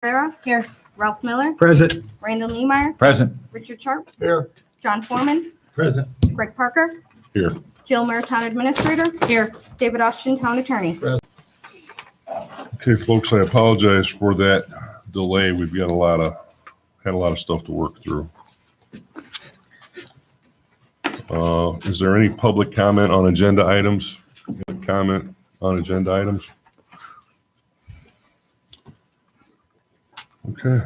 Rivera. Here. Ralph Miller. Present. Randall Niemeyer. Present. Richard Sharp. Here. John Foreman. Present. Greg Parker. Here. Jill Miller, Town Administrator. Here. David Austin, Town Attorney. Okay, folks, I apologize for that delay. We've got had a lot of stuff to work through. Is there any public comment on agenda items? Comment on agenda items? Okay.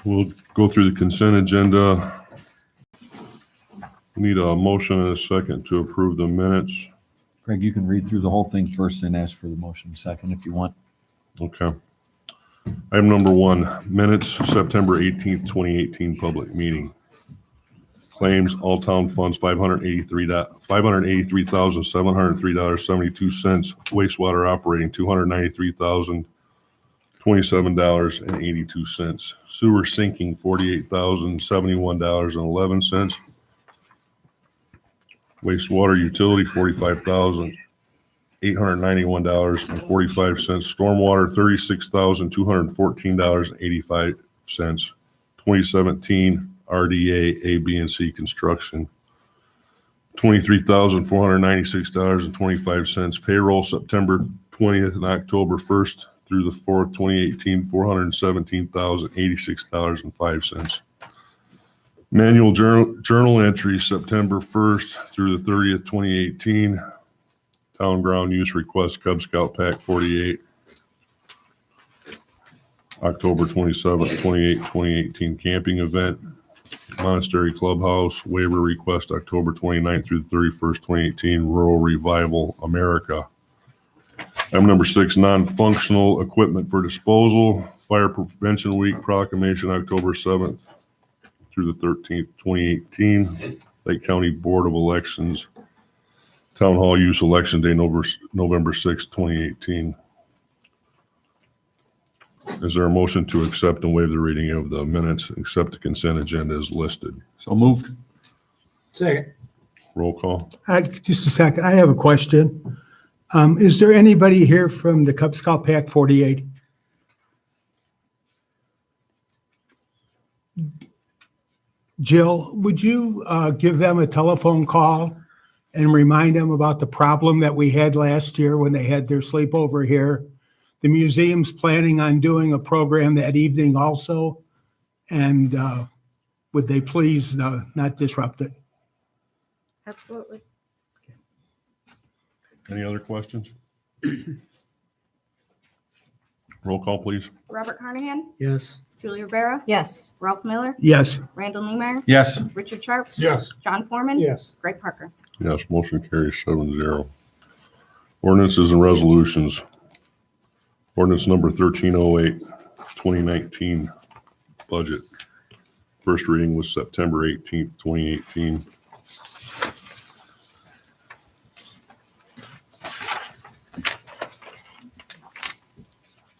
We'll go through the consent agenda. We need a motion and a second to approve the minutes. Craig, you can read through the whole thing first and ask for the motion second if you want. Okay. Item number 1, minutes, September 18th, 2018, public meeting. Claims, all town funds, $583,703.72. Wastewater operating, $293,027.82. Sewer sinking, $48,071.11. Wastewater utility, $45,891.45. Stormwater, $36,214.85. 2017 RDA A, B, and C construction, $23,496.25. Payroll, September 20th and October 1st through the 4th, 2018, $417,086.05. Manual journal entries, September 1st through the 30th, 2018. Town ground use request, Cub Scout Pack 48. October 27th, 2018 camping event. Monastery Clubhouse waiver request, October 29th through the 31st, 2018. Rural Revival America. Item number 6, non-functional equipment for disposal. Fire Prevention Week proclamation, October 7th through the 13th, 2018. Lake County Board of Elections. Town Hall use election day, November 6th, 2018. Is there a motion to accept and waive the reading of the minutes, accept the consent agenda as listed? So moved. Second. Roll call. Just a second, I have a question. Is there anybody here from the Cub Scout Pack 48? Jill, would you give them a telephone call and remind them about the problem that we had last year when they had their sleepover here? The museum's planning on doing a program that evening also, and would they please not disrupt it? Absolutely. Any other questions? Roll call, please. Robert Carnahan. Yes. Julie Rivera. Yes. Ralph Miller. Yes. Randall Niemeyer. Yes. Richard Sharp. Yes. John Foreman. Yes. Greg Parker. Yes, motion carries 7-0. Ordinances and resolutions. Ordinance number 1308, 2019 budget. First reading was September 18th, 2018.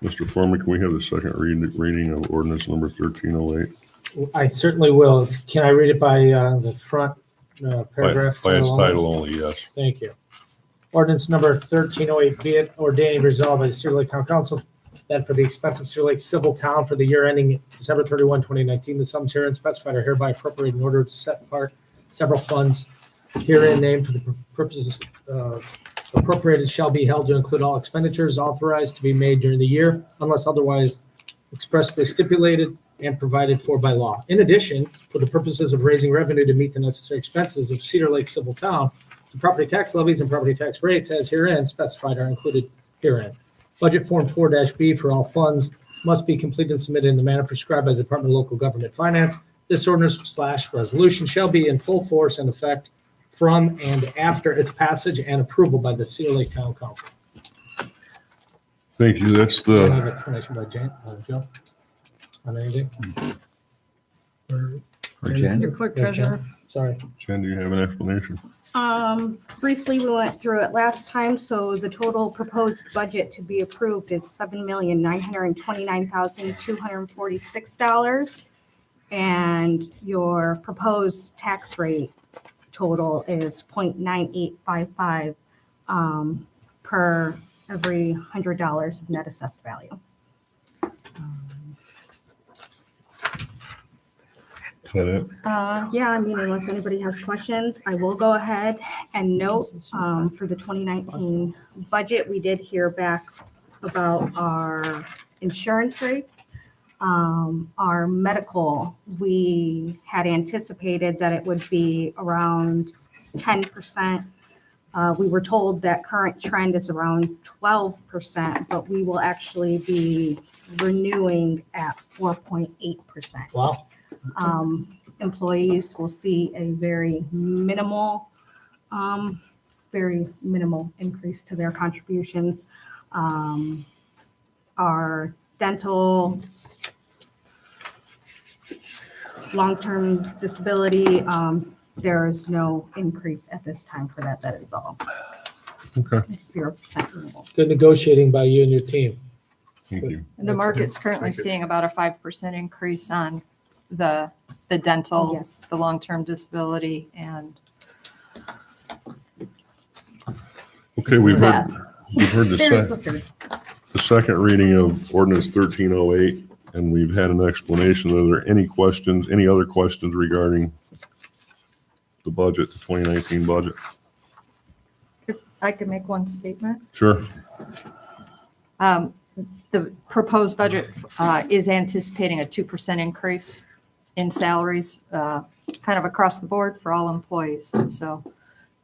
Mr. Foreman, can we have the second reading of ordinance number 1308? I certainly will. Can I read it by the front paragraph? By its title only, yes. Thank you. Ordinance number 1308, be it ordained resolved by the Cedar Lake Town Council that for the expense of Cedar Lake Civil Town for the year ending December 31, 2019, the sums herein specified are hereby appropriated in order to set apart several funds herein named for the purposes appropriated shall be held to include all expenditures authorized to be made during the year unless otherwise expressly stipulated and provided for by law. In addition, for the purposes of raising revenue to meet the necessary expenses of Cedar Lake Civil Town, the property tax levies and property tax rates as herein specified are included herein. Budget Form 4-B for all funds must be completed and submitted in the manner prescribed by the Department of Local Government Finance. This ordinance/resolution shall be in full force and effect from and after its passage and approval by the Cedar Lake Town Council. Thank you. That's I have the, explanation by Joe on anything. For Jen. Your clerk Yeah, treasurer. Sorry. Jen, do you have an explanation? Briefly, we went through it last time, so the total proposed budget to be approved is $7,929,246. And your proposed tax rate total is 0.9855 per every $100 of net assessed value. Is that it? Yeah, I mean, unless anybody has questions, I will go ahead and note, for the 2019 budget, we did hear back about our insurance rates. Our medical, we had anticipated that it would be around 10%. We were told that current trend is around 12%, but we will actually be renewing at 4.8%. Wow. Employees will see a very minimal increase to their contributions. Our dental, long-term disability, there is no increase at this time for that. That is all Okay, 0% renewal. Good negotiating by you and your team. thank you. The market's currently Thank you. seeing about a 5% increase on the dental, Yes. the long-term disability, and Okay, we've heard There's a the third. second reading of ordinance 1308, and we've had an explanation. Are there any questions, any other questions regarding the budget, the 2019 budget? I could make one statement. Sure. The proposed budget is anticipating a 2% increase in salaries, kind of across the board for all employees. So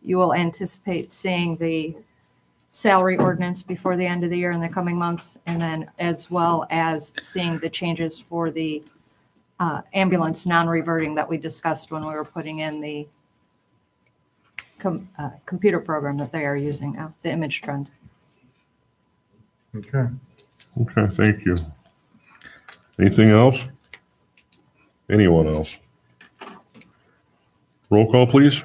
you will anticipate seeing the salary ordinance before the end of the year in the coming months, and then as well as seeing the changes for the ambulance non-reverting that we discussed when we were putting in the computer program that they are using now, the image trend. Okay, thank you. Anything else? Anyone else? Roll call, please.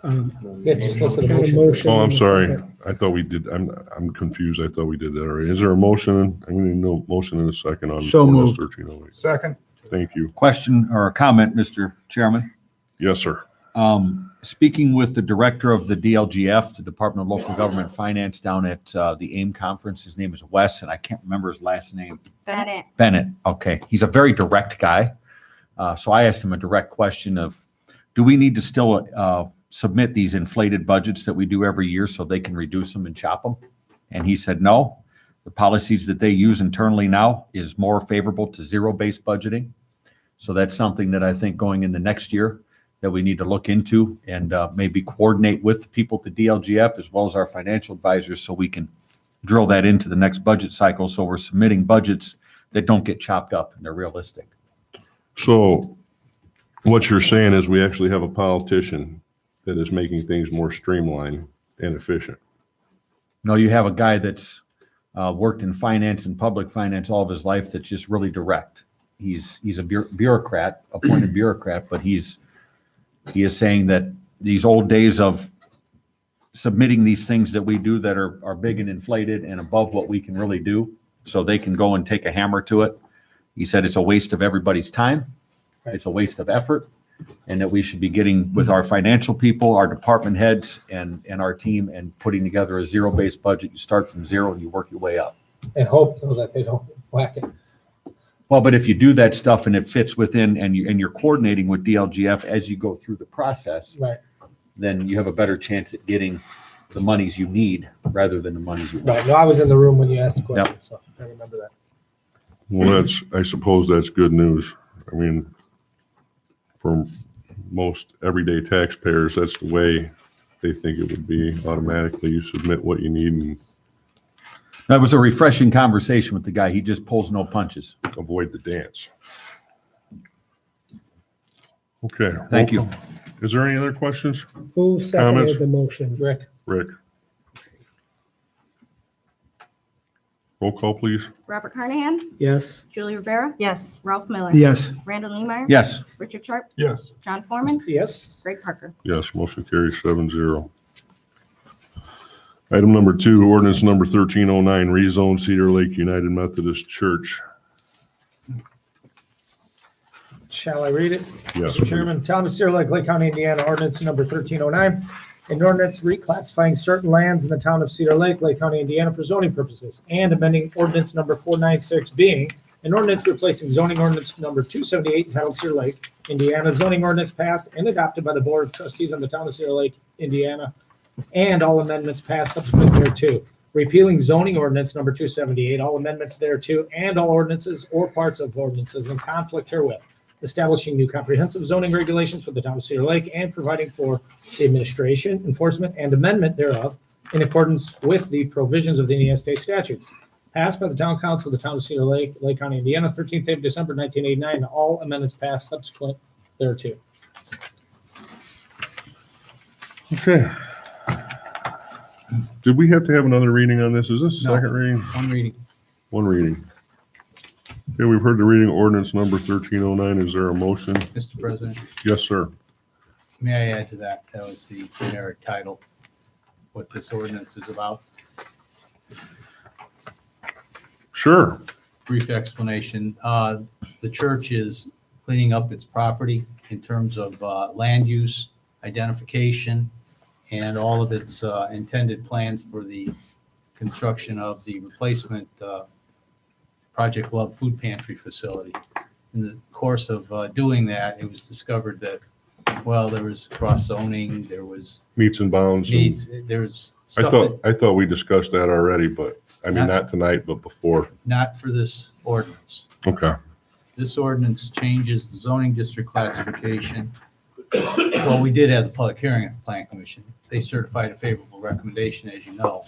Yeah, just listen to the motion. Oh, I'm sorry. I thought we did. I'm confused. I thought we did that already. Is there a motion? I'm going to know motion in a second on So ordinance moved. 1308. Second. Thank you. Question or a comment, Mr. Chairman? Yes, sir. Speaking with the director of the DLGF, the Department of Local Government Finance, down at the AIM conference, his name is Wes, and I can't remember his last name. Bennett. Bennett, okay. He's a very direct guy. So I asked him a direct question of, do we need to still submit these inflated budgets that we do every year so they can reduce them and chop them? And he said, no. The policies that they use internally now is more favorable to zero-based budgeting. So that's something that I think going in the next year that we need to look into and maybe coordinate with people at the DLGF as well as our financial advisors so we can drill that into the next budget cycle. So we're submitting budgets that don't get chopped up and they're realistic. So what you're saying is we actually have a politician that is making things more streamlined and efficient. No, you have a guy that's worked in finance and public finance all of his life that's just really direct. He's a bureaucrat, appointed bureaucrat, but he is saying that these old days of submitting these things that we do that are big and inflated and above what we can really do, so they can go and take a hammer to it. He said it's a waste of everybody's time. It's a waste of effort, and that we should be getting with our financial people, our department heads, and our team and putting together a zero-based budget. You start from zero and you work your way up. And hope though that they don't whack it. Well, but if you do that stuff and it fits within and you're coordinating with DLGF as you go through the process, Right, then you have a better chance at getting the monies you need rather than the monies you want. right. No, I was in the room when you asked the question, so I remember that. Well, I suppose that's good news. I mean, for most everyday taxpayers, that's the way they think it would be. Automatically, you submit what you need and That was a refreshing conversation with the guy. He just pulls no punches. avoid the dance. Okay. Thank you. roll call. Is there any other questions? Who Comments? seconded the motion? Rick, Rick? Roll call, please. Robert Carnahan, Yes. Julie Rivera, Yes. Ralph Miller. Yes. Randall Niemeyer. Yes. Richard Sharp, Yes. John Foreman, yes. Greg Parker. Yes, motion carries 7-0. Item number 2, ordinance number 1309, rezone Cedar Lake United Methodist Church. Shall I read it? Yes. Mr. Chairman, Town of Cedar Lake, Lake County, Indiana, ordinance number 1309. An ordinance reclassifying certain lands in the town of Cedar Lake, Lake County, Indiana for zoning purposes and amending ordinance number 496 being An ordinance replacing zoning ordinance number 278 entitled Cedar Lake, Indiana, zoning ordinance passed and adopted by the Board of Trustees of the Town of Cedar Lake, Indiana, and all amendments passed subsequent thereto. Repealing zoning ordinance number 278, all amendments thereto, and all ordinances or parts of ordinances in conflict herewith. Establishing new comprehensive zoning regulations for the Town of Cedar Lake and providing for the administration, enforcement, and amendment thereof in accordance with the provisions of the Indiana state statutes. Passed by the Town Council of the Town of Cedar Lake, Lake County, Indiana, 13th day of December, 1989. All amendments passed subsequent thereto. Okay. Did we have to have another reading on this? Is this No. second reading? One reading. One reading. Okay, we've heard the reading of ordinance number 1309. Is there a motion? Mr. President, Yes, sir. may I add to that? That was the generic title, what this ordinance is about. Sure. Brief explanation. The church is cleaning up its property in terms of land use, identification, and all of its intended plans for the construction of the replacement Project Love Food Pantry facility. In the course of doing that, it was discovered that, well, there was cross zoning, there was Meets and bounds. and- needs, there was I stuff thought, that, I thought we discussed that already, but, I mean, Not- not tonight, but before. not for this ordinance. Okay. This ordinance changes the zoning district classification. Well, we did have the public hearing at the Plan Commission. They certified a favorable recommendation, as you know.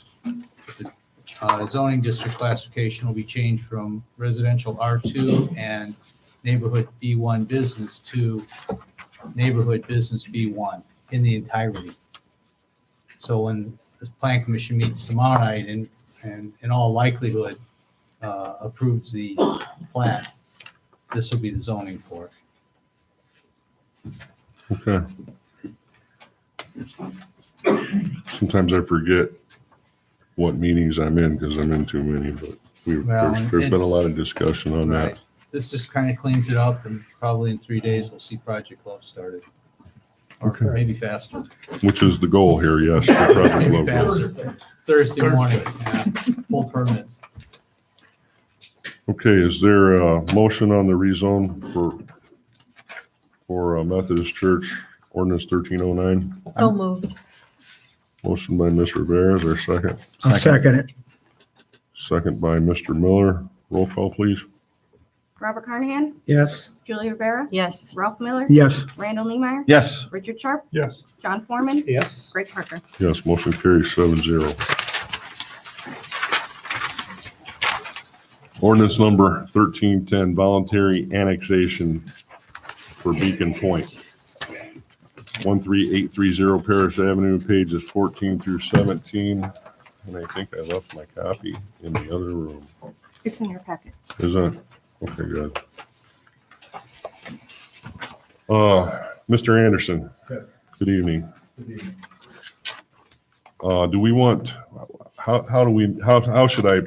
The zoning district classification will be changed from residential R2 and neighborhood B1 business to neighborhood business B1 in the entirety. So when this Plan Commission meets tomorrow night and in all likelihood approves the plan, this will be the zoning for it. Okay. Sometimes I forget what meetings I'm in because I'm in too many, but Well, there's been a it's- lot of discussion on Right. that. This just kind of cleans it up and probably in 3 days we'll see Project Love started. Or Okay. maybe faster. Which is the goal here, yes. the Project Maybe Love Goal. faster. Thursday morning, yeah, full permits. Okay, is there a motion on the rezone for Methodist Church ordinance 1309? So moved. Motion by Ms. Rivera, is there a second? I'll second it. Second by Mr. Miller. Roll call, please. Robert Carnahan, Yes. Julie Rivera, Yes. Ralph Miller, Yes. Randall Niemeyer, Yes. Richard Sharp, Yes. John Foreman, Yes. Greg Parker. Yes, motion carries 7-0. Ordinance number 1310, voluntary annexation for Beacon Point. 13830 Paris Avenue, pages 14 through 17. And I think I left my copy in the other room. It's in your packet. Is that? Okay, good. Mr. Anderson. Yes. Good evening. Good evening. Do we want, how should I,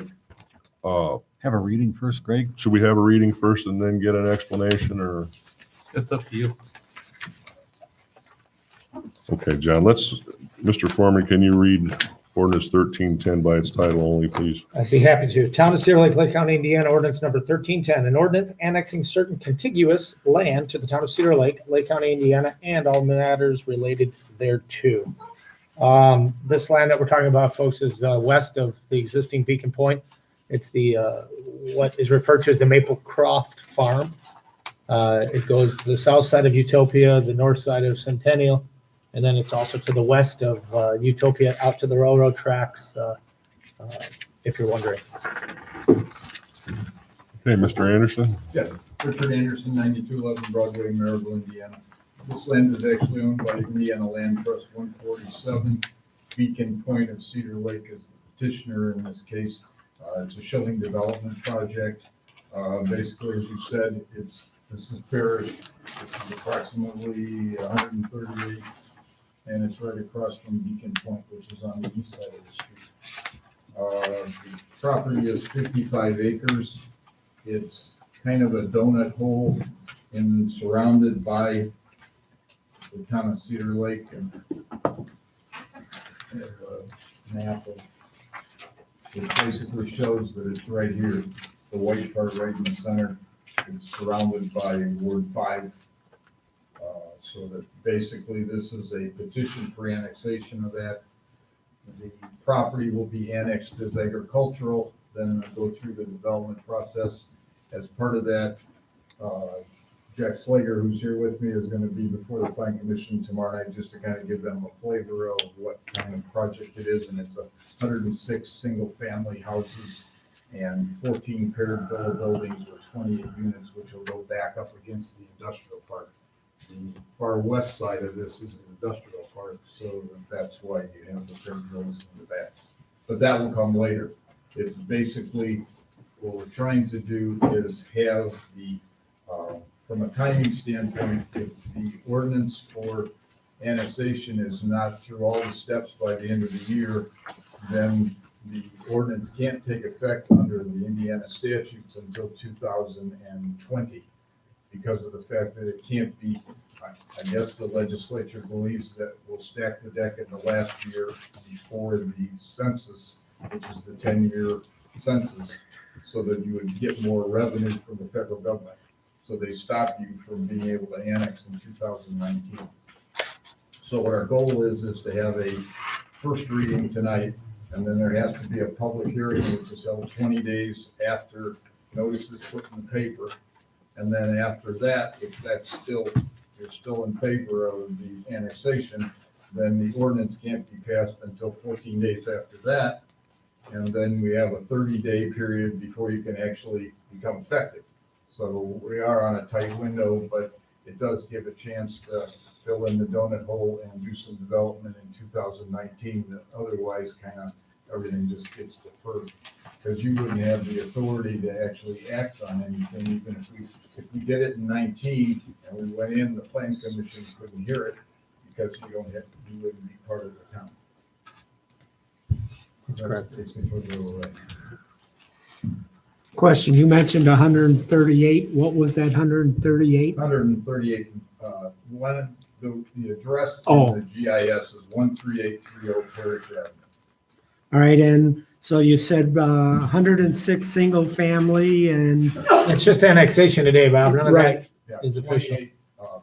Have a reading first, Greg? should we have a reading first and then get an explanation, or? That's up to you. Okay, John, Mr. Foreman, can you read ordinance 1310 by its title only, please? I'd be happy to. Town of Cedar Lake, Lake County, Indiana, ordinance number 1310, an ordinance annexing certain contiguous land to the town of Cedar Lake, Lake County, Indiana, and all matters related thereto. This land that we're talking about, folks, is west of the existing Beacon Point. It's the what is referred to as the Maple Croft Farm. It goes to the south side of Utopia, the north side of Centennial, and then it's also to the west of Utopia, out to the railroad tracks, if you're wondering. Okay, Mr. Anderson? Yes, Richard Anderson, 9211 Broadway, Maryville, Indiana. This land is actually owned by Indiana Land Trust 147. Beacon Point of Cedar Lake is the petitioner in this case. It's a shilling development project. Basically, as you said, this is parish. This is approximately 138, and it's right across from Beacon Point, which is on the east side of the street. The property is 55 acres. It's kind of a donut hole and surrounded by the town of Cedar Lake, and I have a map of, it basically shows that it's right here. It's the white part right in the center. It's surrounded by Ward 5. So that basically this is a petition for annexation of that. The property will be annexed as agricultural, then go through the development process. As part of that, Jack Slager, who's here with me, is gonna be before the Plan Commission tomorrow night, just to kind of give them a flavor of what kind of project it is. And it's 106 single-family houses and 14 paired villa buildings with 28 units, which will go back up against the industrial park. The far west side of this is the industrial park, so that's why you have the paired villas in the back. But that will come later. It's basically, what we're trying to do is have the, from a timing standpoint, if the ordinance for annexation is not through all the steps by the end of the year, then the ordinance can't take effect under the Indiana statutes until 2020 because of the fact that it can't be, I guess the legislature believes that we'll stack the deck in the last year before the census, which is the 10-year census, so that you would get more revenue from the federal government. So they stop you from being able to annex in 2019. So what our goal is to have a first reading tonight, and then there has to be a public hearing, which is held 20 days after notice is put in the paper. And then after that, if that's still, you're still in favor of the annexation, then the ordinance can't be passed until 14 days after that. And then we have a 30-day period before you can actually become effective. So we are on a tight window, but it does give a chance to fill in the donut hole and do some development in 2019 that otherwise kind of everything just gets deferred. Because you wouldn't have the authority to actually act on anything, even if we did it in 19 and we went in, the Plan Commission couldn't hear it because you wouldn't be part of the town. That's correct. Basically what we're at. Question, you mentioned 138. What was that 138? 138, one, the address Oh. in the GIS is 13830 Parish Avenue. All right, and so you said 106 single family and, It's just annexation today, Bob. None of that. right, Yeah, Is official. 28,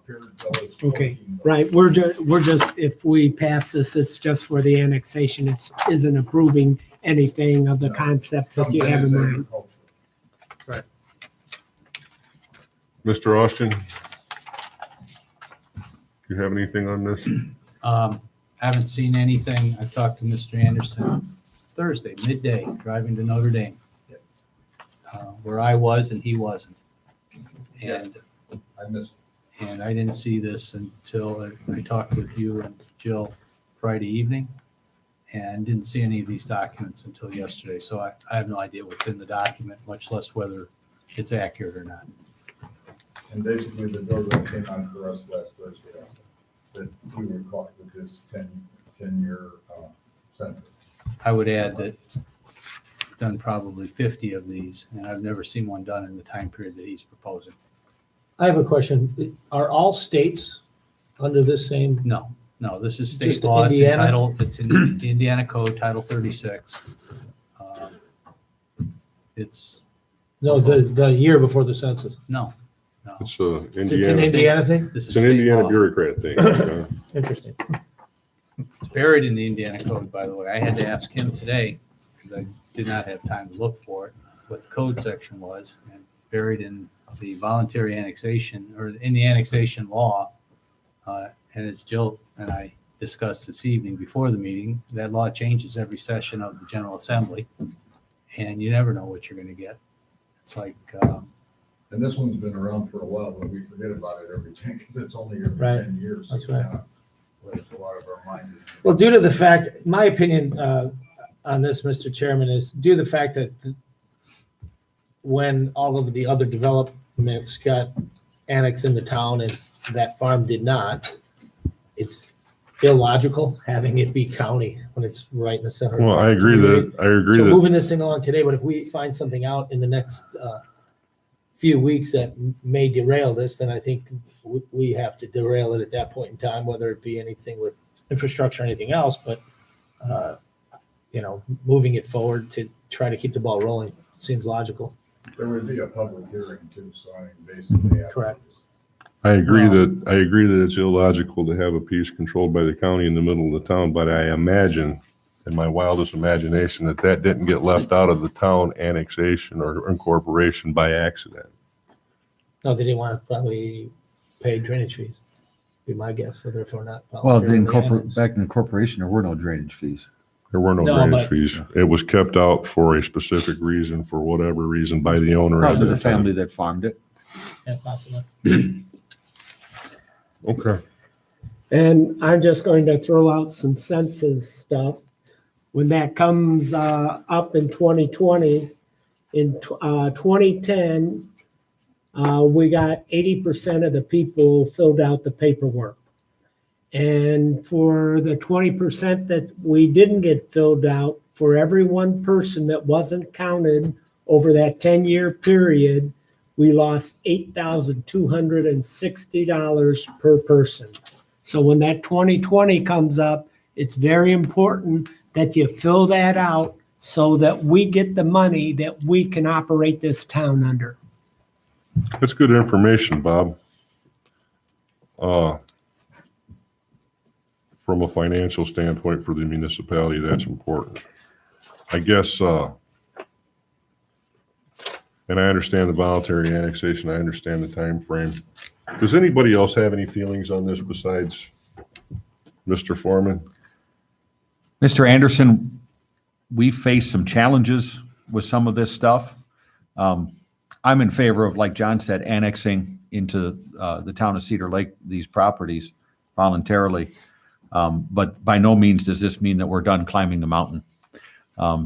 paired villas, Okay, 14 right. We're just, if we pass this, it's just for the annexation. It isn't approving anything of the No. concept that you Something have is in mind. agricultural. Mr. Austin? Do you have anything on this? Haven't seen anything. I talked to Mr. Anderson Thursday, midday, driving to Notre Dame. Where I was and he wasn't. And, I missed. and I didn't see this until I talked with you and Jill Friday evening and didn't see any of these documents until yesterday. So I have no idea what's in the document, much less whether it's accurate or not. And basically, the bill that came on for us last Thursday, that we were caught with this 10-year census. I would add that I've done probably 50 of these, and I've never seen one done in the time period that he's proposing. I have a question. Are all states under this same? No, this is state Just law. It's Indiana? entitled, it's in the Indiana Code, Title 36. It's, No, the year before the census. no. It's It's an Indiana, Indiana thing? This it's is an state Indiana law. bureaucrat thing. Okay. Interesting. It's buried in the Indiana Code, by the way. I had to ask him today, because I did not have time to look for it, what the code section was, and buried in the voluntary annexation, or in the annexation law. And as Jill and I discussed this evening before the meeting, that law changes every session of the General Assembly, and you never know what you're gonna get. It's like, And this one's been around for a while, but we forget about it every 10, because it's only every Right. 10 years. That's so right. kind of lays a lot of our mind. Well, due to the fact, my opinion on this, Mr. Chairman, is due to the fact that when all of the other developments got annexed into town and that farm did not, it's illogical having it be county when it's right in the center. Well, I agree that, So moving this thing along today, but if we find something out in the next few weeks that may derail this, then I think we have to derail it at that point in time, whether it be anything with infrastructure or anything else, but moving it forward to try to keep the ball rolling seems logical. There would be a public hearing too, so I mean, basically. Correct. I agree that it's illogical to have a piece controlled by the county in the middle of the town, but I imagine, in my wildest imagination, that didn't get left out of the town annexation or incorporation by accident. No, they didn't want to probably pay drainage fees, be my guess, so therefore not. Well, the voluntarily annex. back in incorporation, there were no drainage fees. There were no No, drainage but- fees. It was kept out for a specific reason, for whatever reason, by the owner. at Probably the that time. family that farmed it. Yeah, possibly. Okay. And I'm just going to throw out some census stuff. When that comes up in 2020, in 2010, we got 80% of the people filled out the paperwork. And for the 20% that we didn't get filled out, for every one person that wasn't counted over that 10-year period, we lost $8,260 per person. So when that 2020 comes up, it's very important that you fill that out so that we get the money that we can operate this town under. That's good information, Bob. From a financial standpoint for the municipality, that's important. I guess, and I understand the voluntary annexation, I understand the time frame. Does anybody else have any feelings on this besides Mr. Foreman? Mr. Anderson, we faced some challenges with some of this stuff. I'm in favor of, like John said, annexing into the town of Cedar Lake, these properties voluntarily. But by no means does this mean that we're done climbing the mountain.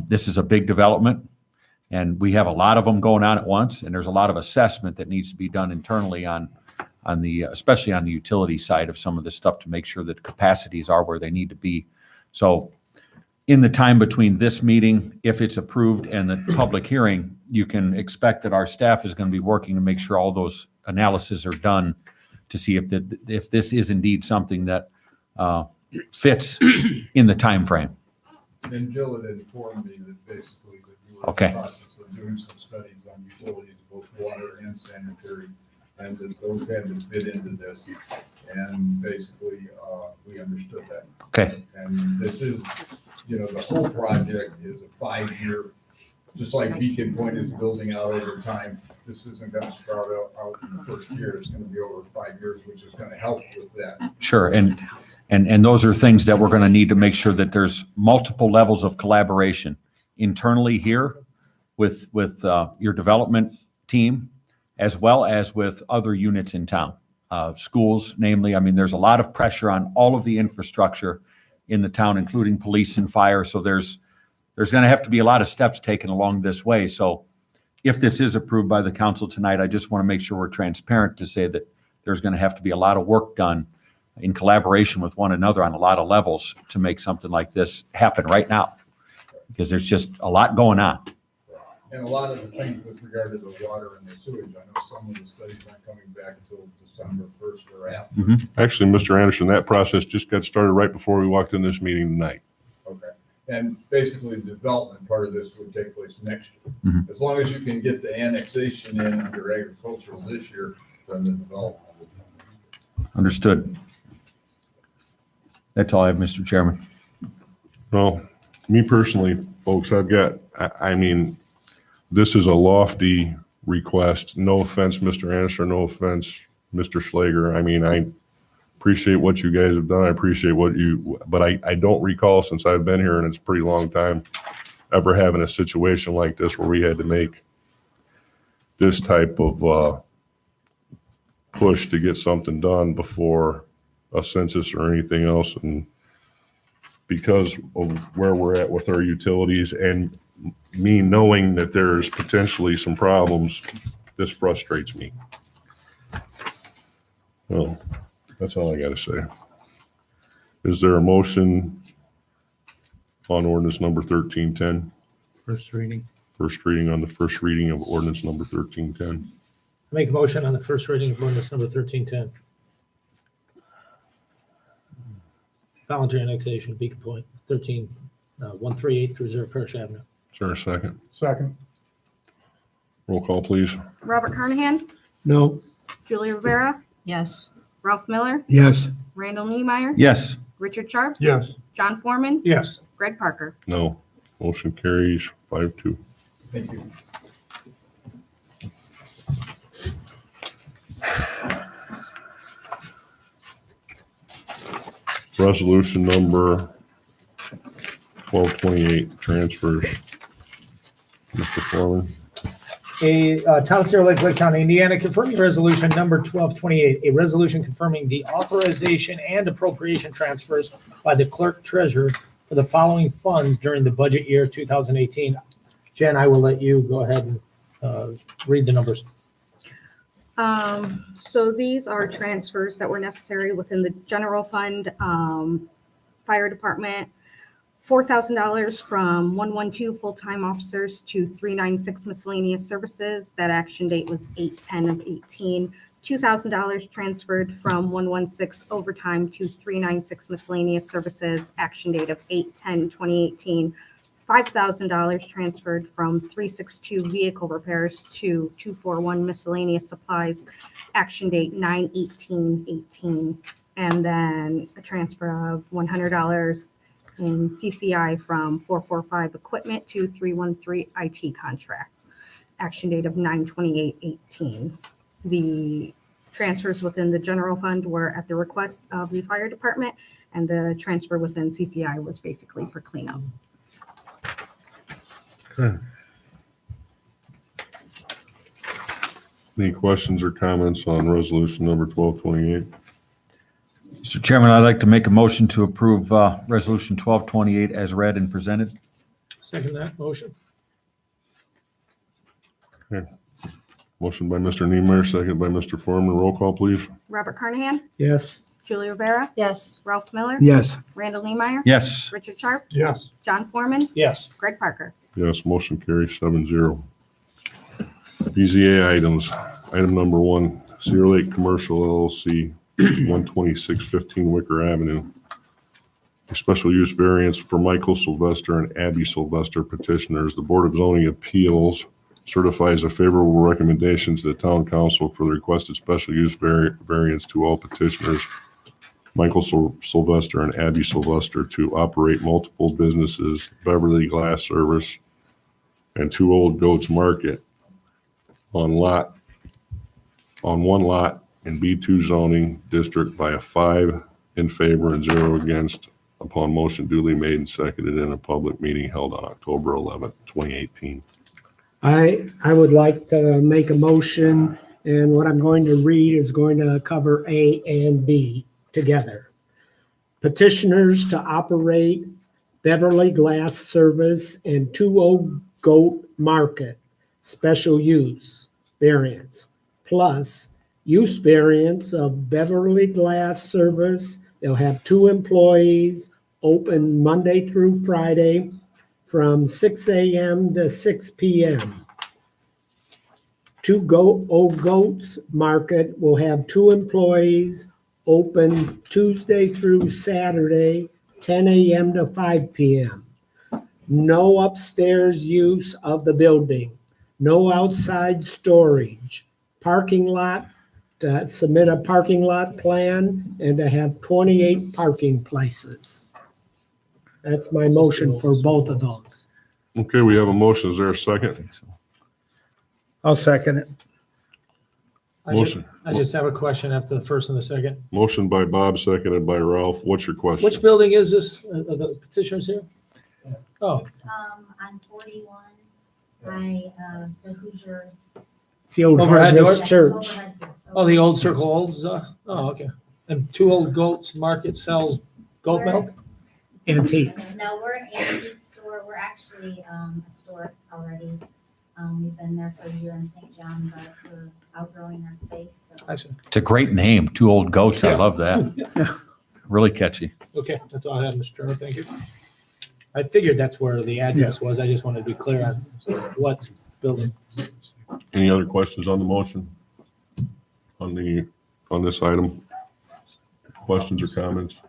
This is a big development, and we have a lot of them going on at once, and there's a lot of assessment that needs to be done internally on the, especially on the utility side of some of this stuff to make sure that capacities are where they need to be. So in the time between this meeting, if it's approved, and the public hearing, you can expect that our staff is going to be working to make sure all those analyses are done to see if this is indeed something that fits in the time frame. And Jill had informed me that basically that you were in Okay. the process of doing some studies on utilities, both water and sanitary, and that those had to fit into this. And basically, we understood that. Okay, And this is, the whole project is a 5-year, just like Beacon Point is building out over time. This isn't gonna start out in the first year, it's gonna be over 5 years, which is gonna help with that. sure. And those are things that we're going to need to make sure that there's multiple levels of collaboration internally here with your development team, as well as with other units in town. Schools, namely, I mean, there's a lot of pressure on all of the infrastructure in the town, including police and fire. So there's going to have to be a lot of steps taken along this way. So if this is approved by the council tonight, I just want to make sure we're transparent to say that there's going to have to be a lot of work done in collaboration with one another on a lot of levels to make something like this happen right now, because there's just a lot going on. And a lot of the things with regard to the water and the sewage, I know some of the studies aren't coming back until December 1st or after. Actually, Mr. Anderson, that process just got started right before we walked in this meeting tonight. Okay. And basically, the development part of this would take place next year. Mhm. As long as you can get the annexation in under agricultural this year, then the development will come. Understood. That's all I have, Mr. Chairman. Well, me personally, folks, I mean, this is a lofty request. No offense, Mr. Anderson, no offense, Mr. Schlager. I mean, I appreciate what you guys have done. I appreciate but I don't recall, since I've been here, and it's a pretty long time, ever having a situation like this where we had to make this type of push to get something done before a census or anything else. And because of where we're at with our utilities and me knowing that there's potentially some problems, this frustrates me. Well, that's all I got to say. Is there a motion on ordinance number 1310? First reading. First reading on the first reading of ordinance number 1310. Make a motion on the first reading of ordinance number 1310. Voluntary annexation, Beacon Point, 138 Reserve Parish Avenue. Is there a second? Second. Roll call, please. Robert Carnahan, No. Julie Rivera, Yes. Ralph Miller, Yes. Randall Niemeyer, Yes. Richard Sharp, Yes. John Foreman, Yes. Greg Parker. No. Motion carries 5-2. Thank you. Resolution number 1228, transfers. Mr. Foreman. Town of Cedar Lake, Lake County, Indiana, confirming resolution number 1228, a resolution confirming the authorization and appropriation transfers by the clerk treasurer for the following funds during the budget year 2018. Jen, I will let you go ahead and read the numbers. So these are transfers that were necessary within the general fund, fire department. $4,000 from 112 full-time officers to 396 miscellaneous services. That action date was 8/10 of 18. $2,000 transferred from 116 overtime to 396 miscellaneous services. Action date of 8/10/2018. $5,000 transferred from 362 vehicle repairs to 241 miscellaneous supplies. Action date 9/18/18. And then a transfer of $100 in CCI from 445 equipment to 313 IT contract. Action date of 9/28/18. The transfers within the general fund were at the request of the fire department, and the transfer within CCI was basically for cleanup. Any questions or comments on resolution number 1228? Mr. Chairman, I'd like to make a motion to approve Resolution 1228 as read and presented. Second that motion. Motion by Mr. Niemeyer, second by Mr. Foreman. Roll call, please. Robert Carnahan, Yes. Julie Rivera, Yes. Ralph Miller, Yes. Randall Niemeyer, Yes. Richard Sharp, Yes. John Foreman, Yes. Greg Parker. Yes, motion carries 7-0. BZA items. Item number 1, Cedar Lake Commercial LLC, 12615 Wicker Avenue. A special use variance for Michael Sylvester and Abby Sylvester petitioners. The Board of Zoning Appeals certifies a favorable recommendation to the Town Council for the requested special use variance to all petitioners, Michael Sylvester and Abby Sylvester, to operate multiple businesses, Beverly Glass Service and Two Old Goats Market on one lot in B2 zoning district by a 5 in favor and 0 against upon motion duly made and seconded in a public meeting held on October 11th, 2018. I would like to make a motion, and what I'm going to read is going to cover A and B together. Petitioners to operate Beverly Glass Service and Two Old Goat Market, special use variance, plus use variance of Beverly Glass Service. They'll have 2 employees, open Monday through Friday from 6 a.m. to 6 p.m. Two Old Goats Market will have 2 employees, open Tuesday through Saturday, 10 a.m. to 5 p.m. No upstairs use of the building, no outside storage, parking lot, to submit a parking lot plan, and to have 28 parking places. That's my motion for both of those. Okay, we have a motion. Is there a I second? think so. I'll second it. Motion. I just have a question after the first and the second. Motion by Bob, seconded by Ralph. What's your question? Which building is this, the petitioners here? Oh, It's on 41 by the Hoosier. It's the old Overhead Harvest door? Church. Overhead, yes, oh, the old Circle Olds, oh, okay. And Two Old Goats Market sells goat milk? Antiques. No, we're an antique store. We're actually a store already. We've been there for a year in St. John, but we're outgrowing our space. So I see. It's a great name, Two Old Goats. I Yeah. love that. Really catchy. Okay, that's all I have, Mr. Chairman, thank you. I figured that's where the address was, I just wanted to be clear on what building. Any other questions on the motion? On this item? Questions or comments?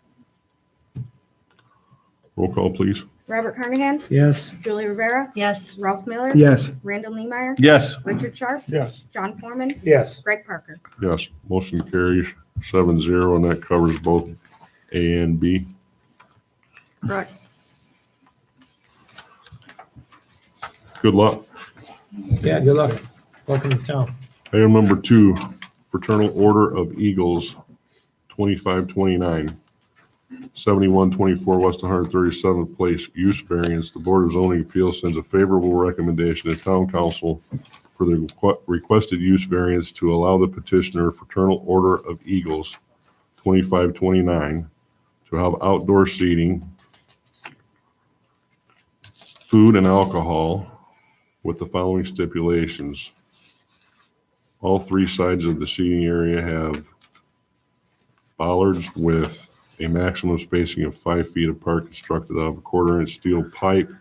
Roll call, please. Robert Carnahan, Yes. Julie Rivera, Yes. Ralph Miller, Yes. Randall Niemeyer, Yes. Richard Sharp, Yes. John Foreman, Yes. Greg Parker. Yes, motion carries 7-0, and that covers both A and B. Correct. Good luck. Yeah, good luck. Welcome to town. Item number 2, Fraternal Order of Eagles, 2529, 7124 West 137th Place, use variance. The Board of Zoning Appeals sends a favorable recommendation to Town Council for the requested use variance to allow the petitioner Fraternal Order of Eagles, 2529, to have outdoor seating, food and alcohol with the following stipulations. All 3 sides of the seating area have bollards with a maximum spacing of 5 feet apart, constructed out of a 1/4-inch steel pipe,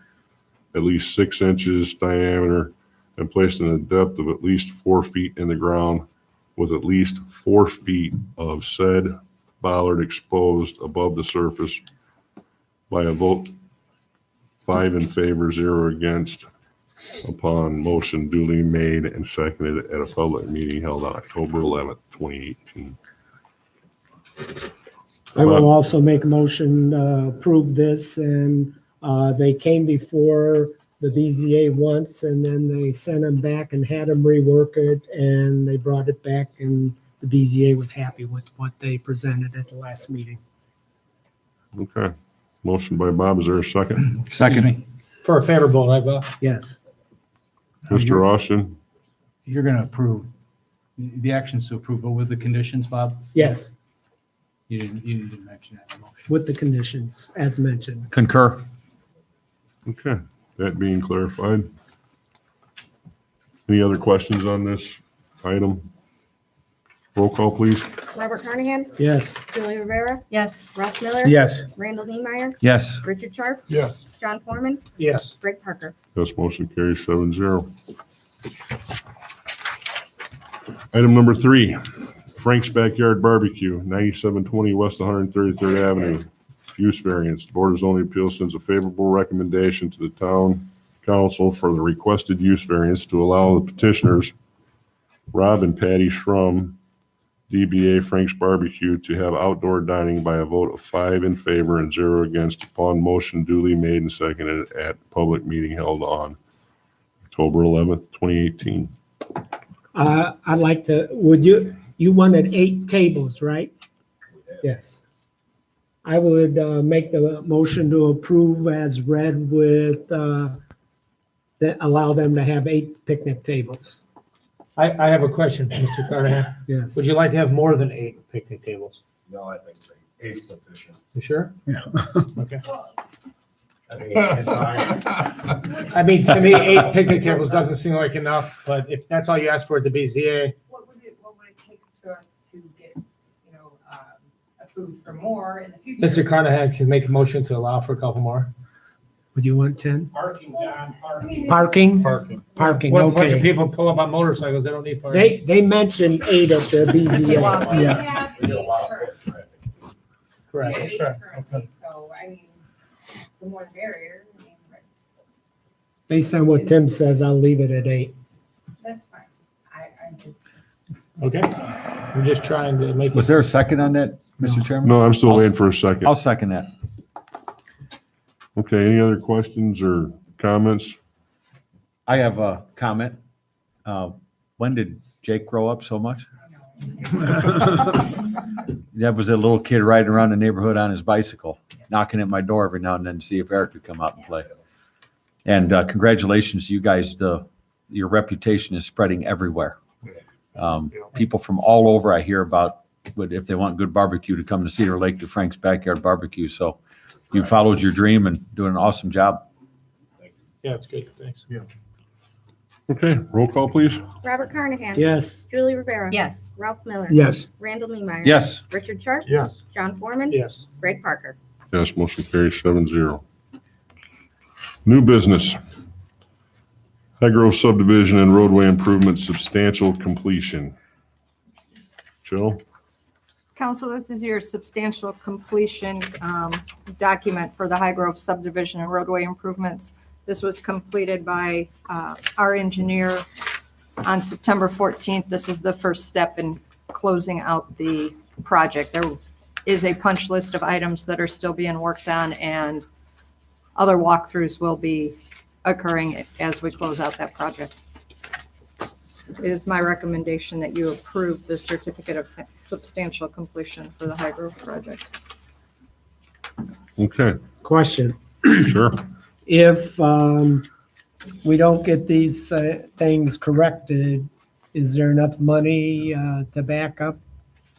at least 6 inches diameter, and placed in a depth of at least 4 feet in the ground, with at least 4 feet of said bollard exposed above the surface. By a vote 5 in favor, 0 against, upon motion duly made and seconded at a public meeting held on October 11th, 2018. I will also make a motion to approve this, and they came before the BZA once, and then they sent them back and had them rework it, and they brought it back, and the BZA was happy with what they presented at the last meeting. Okay. Motion by Bob. Is there a second? Second. Excuse me. For a favorable, right, Bob? Yes. Mr. Austin? You're going to approve, the actions to approve, but with the conditions, Bob? Yes, You didn't mention that in the motion. with the conditions as mentioned. Concur. Okay, that being clarified. Any other questions on this item? Roll call, please. Robert Carnahan, Yes. Julie Rivera, Yes. Ralph Miller, Yes. Randall Niemeyer, Yes. Richard Sharp, Yes. John Foreman, Yes. Greg Parker. Yes, motion carries 7-0. Item number 3, Frank's Backyard Barbecue, 9720 West 133rd Avenue. Use variance. The Board of Zoning Appeals sends a favorable recommendation to the Town Council for the requested use variance to allow the petitioners, Rob and Patty Schrum, DBA Frank's Barbecue, to have outdoor dining by a vote of 5 in favor and 0 against, upon motion duly made and seconded at public meeting held on October 11th, 2018. I'd like to, you wanted 8 tables, right? Yes. I would make the motion to approve as read with, that allow them to have 8 picnic tables. I have a question, Mr. Carnahan. Yes. Would you like to have more than 8 picnic tables? No, I think 8 is sufficient. You sure? Yeah. Okay. I mean, if I- I mean, to me, 8 picnic tables doesn't seem like enough, but if that's all you ask for at the BZA, What would it take to get, approved for more in the future? Mr. Carnahan can make a motion to allow for a couple more. Would you want 10? Parking, John, parking. Parking? Parking. Parking, Once a bunch of okay. people pull up on motorcycles, they don't need parking. They mentioned 8 of the BZA. We Yeah. have We get a eight lot of currently. foot traffic. Correct. We have eight currently, so, the more the merrier, Based on what Tim says, I'll leave it at 8. that's fine. I'm just. Okay. We're just trying to make Was it. there a second on that, Mr. Chairman? No, I'm still waiting for a second. I'll second that. Okay, any other questions or comments? I have a comment. When did Jake grow up so much? That was a little kid riding around the neighborhood on his bicycle, knocking at my door every now and then to see if Eric would come out and play. And congratulations to you guys. Your reputation is spreading everywhere. People from all over I hear about, if they want good barbecue, to come to Cedar Lake to Frank's Backyard Barbecue. So you followed your dream and doing an awesome job. Yeah, it's good. Thanks. Okay, roll call, please. Robert Carnahan. Yes. Julie Rivera. Yes. Ralph Miller. Yes. Randall Niemeyer. Yes. Richard Sharp, Yes. John Foreman, Yes. Greg Parker. Yes, motion carries 7-0. New business. High Grove subdivision and roadway improvement substantial completion. Joe? Council, this is your substantial completion document for the High Grove subdivision and roadway improvements. This was completed by our engineer on September 14th. This is the first step in closing out the project. There is a punch list of items that are still being worked on, and other walkthroughs will be occurring as we close out that project. It is my recommendation that you approve the certificate of substantial completion for the High Grove project. Okay, Question, sure. if we don't get these things corrected, is there enough money to back up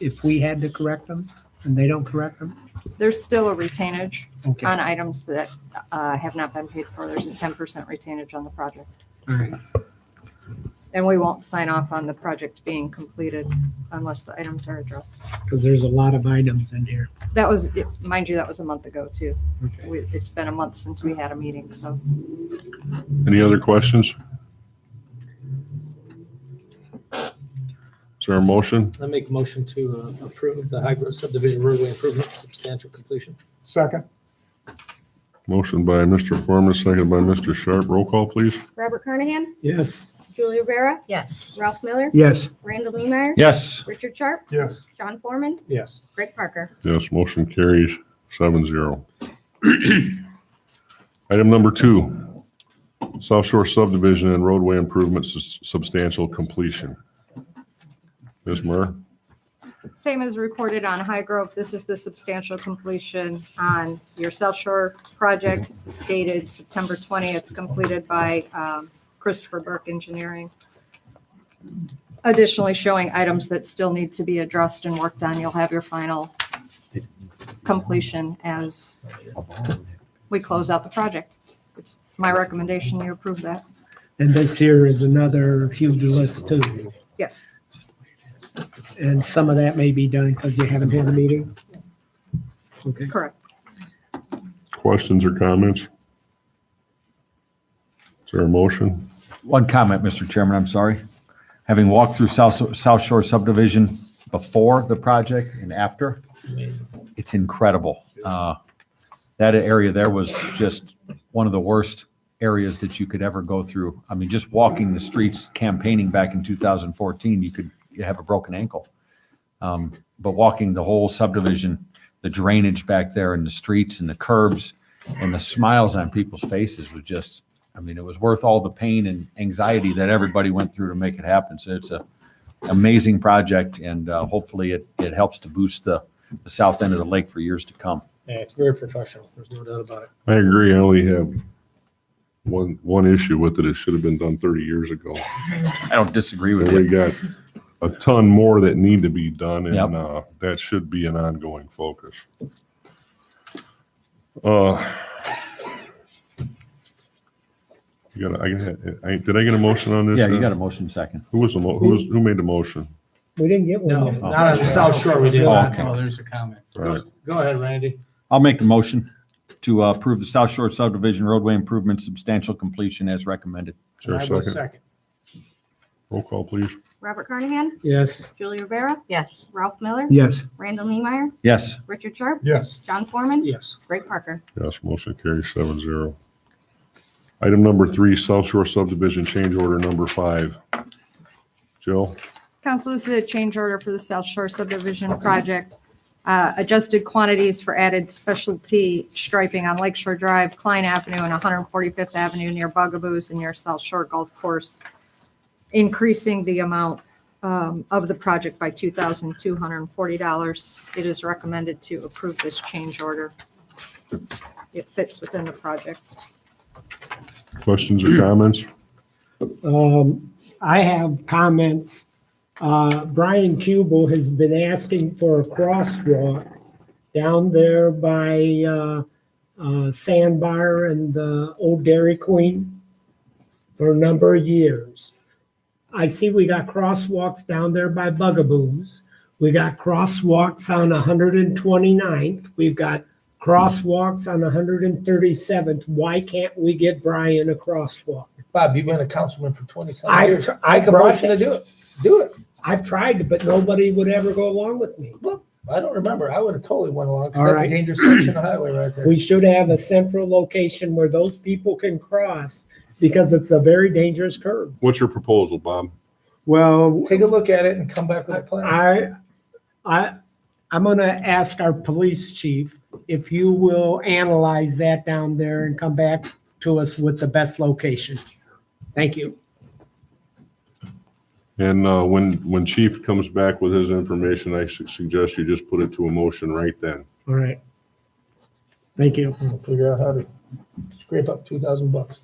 if we had to correct them and they don't correct them? There's still a retainage Okay, on items that have not been paid for. There's a 10% retainage on the project. all right. And we won't sign off on the project being completed unless the items are addressed. Because there's a lot of items in here. That was, mind you, that was a month ago too. Okay. It's been a month since we had a meeting, so. Any other questions? Is there a motion? I make a motion to approve the High Grove subdivision roadway improvements, substantial completion. Second. Motion by Mr. Foreman, seconded by Mr. Sharp. Roll call, please. Robert Carnahan, Yes. Julia Rivera, Yes. Ralph Miller, Yes. Randall Niemeyer, Yes. Richard Sharp, Yes. John Foreman, Yes. Greg Parker. Yes, motion carries 7-0. Item number 2, South Shore subdivision and roadway improvements substantial completion. Ms. Murr? Same as recorded on High Grove, this is the substantial completion on your South Shore project dated September 20th, completed by Christopher Burke Engineering. Additionally, showing items that still need to be addressed and worked on. You'll have your final completion as we close out the project. It's my recommendation you approve that. And this here is another huge list too. Yes. And some of that may be done because you haven't had a meeting. Okay. Correct. Questions or comments? Is there a motion? One comment, Mr. Chairman, I'm sorry. Having walked through South Shore subdivision before the project and after, it's incredible. That area there was just one of the worst areas that you could ever go through. I mean, just walking the streets campaigning back in 2014, you have a broken ankle. But walking the whole subdivision, the drainage back there and the streets and the curbs and the smiles on people's faces was just, I mean, it was worth all the pain and anxiety that everybody went through to make it happen. So it's an amazing project, and hopefully it helps to boost the south end of the lake for years to come. Yeah, it's very professional. There's no doubt about it. I agree. I only have one issue with it. It should have been done 30 years ago. I don't disagree with And we you. got a ton more that need to be done, and Yep. that should be an ongoing focus. Did I get a motion on this? Yeah, you got a motion second. Who made the motion? We didn't get one No, yet. not on the South Shore we did. Oh, not. okay. Oh, there's a comment. All right. Go ahead, Randy. I'll make the motion to approve the South Shore subdivision roadway improvement substantial completion as recommended. Is there a And I vote second? Roll call, please. Robert Carnahan, Yes. Julia Rivera, Yes. Ralph Miller, Yes. Randall Niemeyer, Yes. Richard Sharp, Yes. John Foreman, Yes. Greg Parker. Yes, motion carries 7-0. Item number 3, South Shore subdivision change order number 5. Jill? Council, this is a change order for the South Shore subdivision project. Adjusted quantities for added specialty striping on Lakeshore Drive, Klein Avenue, and 145th Avenue near Bugaboos and near South Shore Golf Course, increasing the amount of the project by $2,240. It is recommended to approve this change order. It fits within the project. Questions or comments? I have comments. Brian Kubel has been asking for a crosswalk down there by Sandbar and the Old Dairy Queen for a number of years. I see we got crosswalks down there by Bugaboos. We got crosswalks on 129th. We've got crosswalks on 137th. Why can't we get Brian a crosswalk? Bob, you've been a councilman for 27 I've years. tr- I I've can brought motion to do it. Do it. I've tried, but nobody would ever go along with me. Well, I don't remember. I would have totally went along All because that's a right. dangerous section of highway right there. We should have a central location where those people can cross because it's a very dangerous curve. What's your proposal, Bob? Well, Take a look at it and come back with a plan. I'm gonna ask our police chief if you will analyze that down there and come back to us with the best location. Thank you. And when Chief comes back with his information, I suggest you just put it to a motion right then. All right. Thank you. We'll figure out how to scrape up $2,000.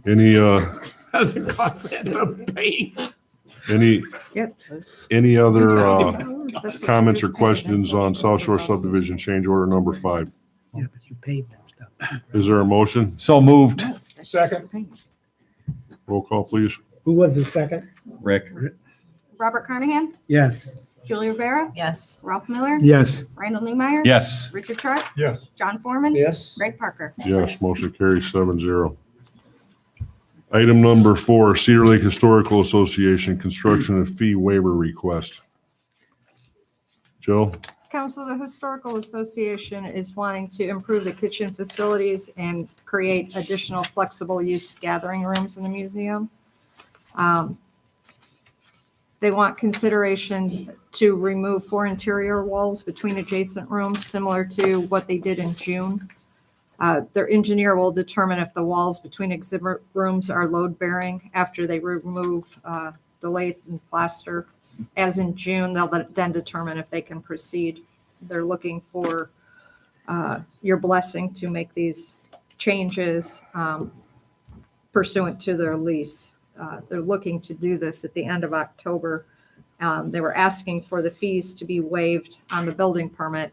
Any Doesn't cost that to pay. Yep. any other That's what comments or you're paying, questions that's what on you're South Shore paying. subdivision change order number 5? Yeah, but you paid that stuff. Is there a motion? So moved. That's just Second. the payment. Roll call, please. Who was the second? Rick. Robert Carnahan, Yes. Julie Rivera, Yes. Ralph Miller, Yes. Randall Newmeyer. Yes. Richard Sharp, Yes. John Foreman. Yes. Greg Parker. Yes, motion carries 7-0. Item number 4, Cedar Lake Historical Association construction and fee waiver request. Joe? Council, the Historical Association is wanting to improve the kitchen facilities and create additional flexible use gathering rooms in the museum. They want consideration to remove 4 interior walls between adjacent rooms, similar to what they did in June. Their engineer will determine if the walls between exhibit rooms are load-bearing after they remove the lath and plaster. As in June, they'll then determine if they can proceed. They're looking for your blessing to make these changes pursuant to their lease. They're looking to do this at the end of October. They were asking for the fees to be waived on the building permit.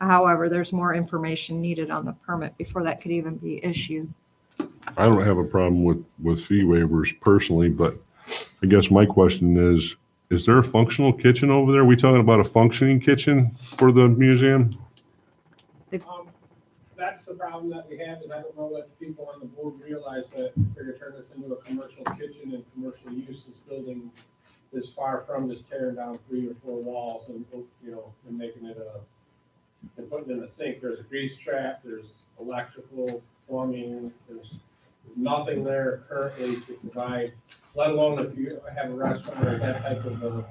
However, there's more information needed on the permit before that could even be issued. I don't have a problem with fee waivers personally, but I guess my question is there a functional kitchen over there? Are we talking about a functioning kitchen for the museum? That's the problem that we have, and I don't know that people on the board realize that we're gonna turn this into a commercial kitchen and commercial use. This building is far from just tearing down 3 or 4 walls and, and making it and putting in a sink. There's a grease trap, there's electrical, plumbing, there's nothing there currently to provide, let alone if you have a restaurant or that type of a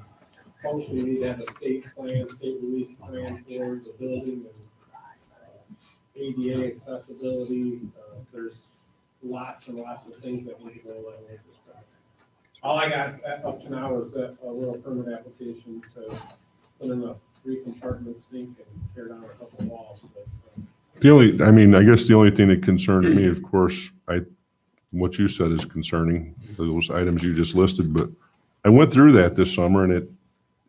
function, you need to have a state release plan for the building and ADA accessibility. There's lots and lots of things that need to go along with this project. All I got up to now is a little permit application to put in a 3-compartment sink and tear down a couple of walls. I guess the only thing that concerns me, of course, what you said is concerning, those items you just listed, but I went through that this summer and it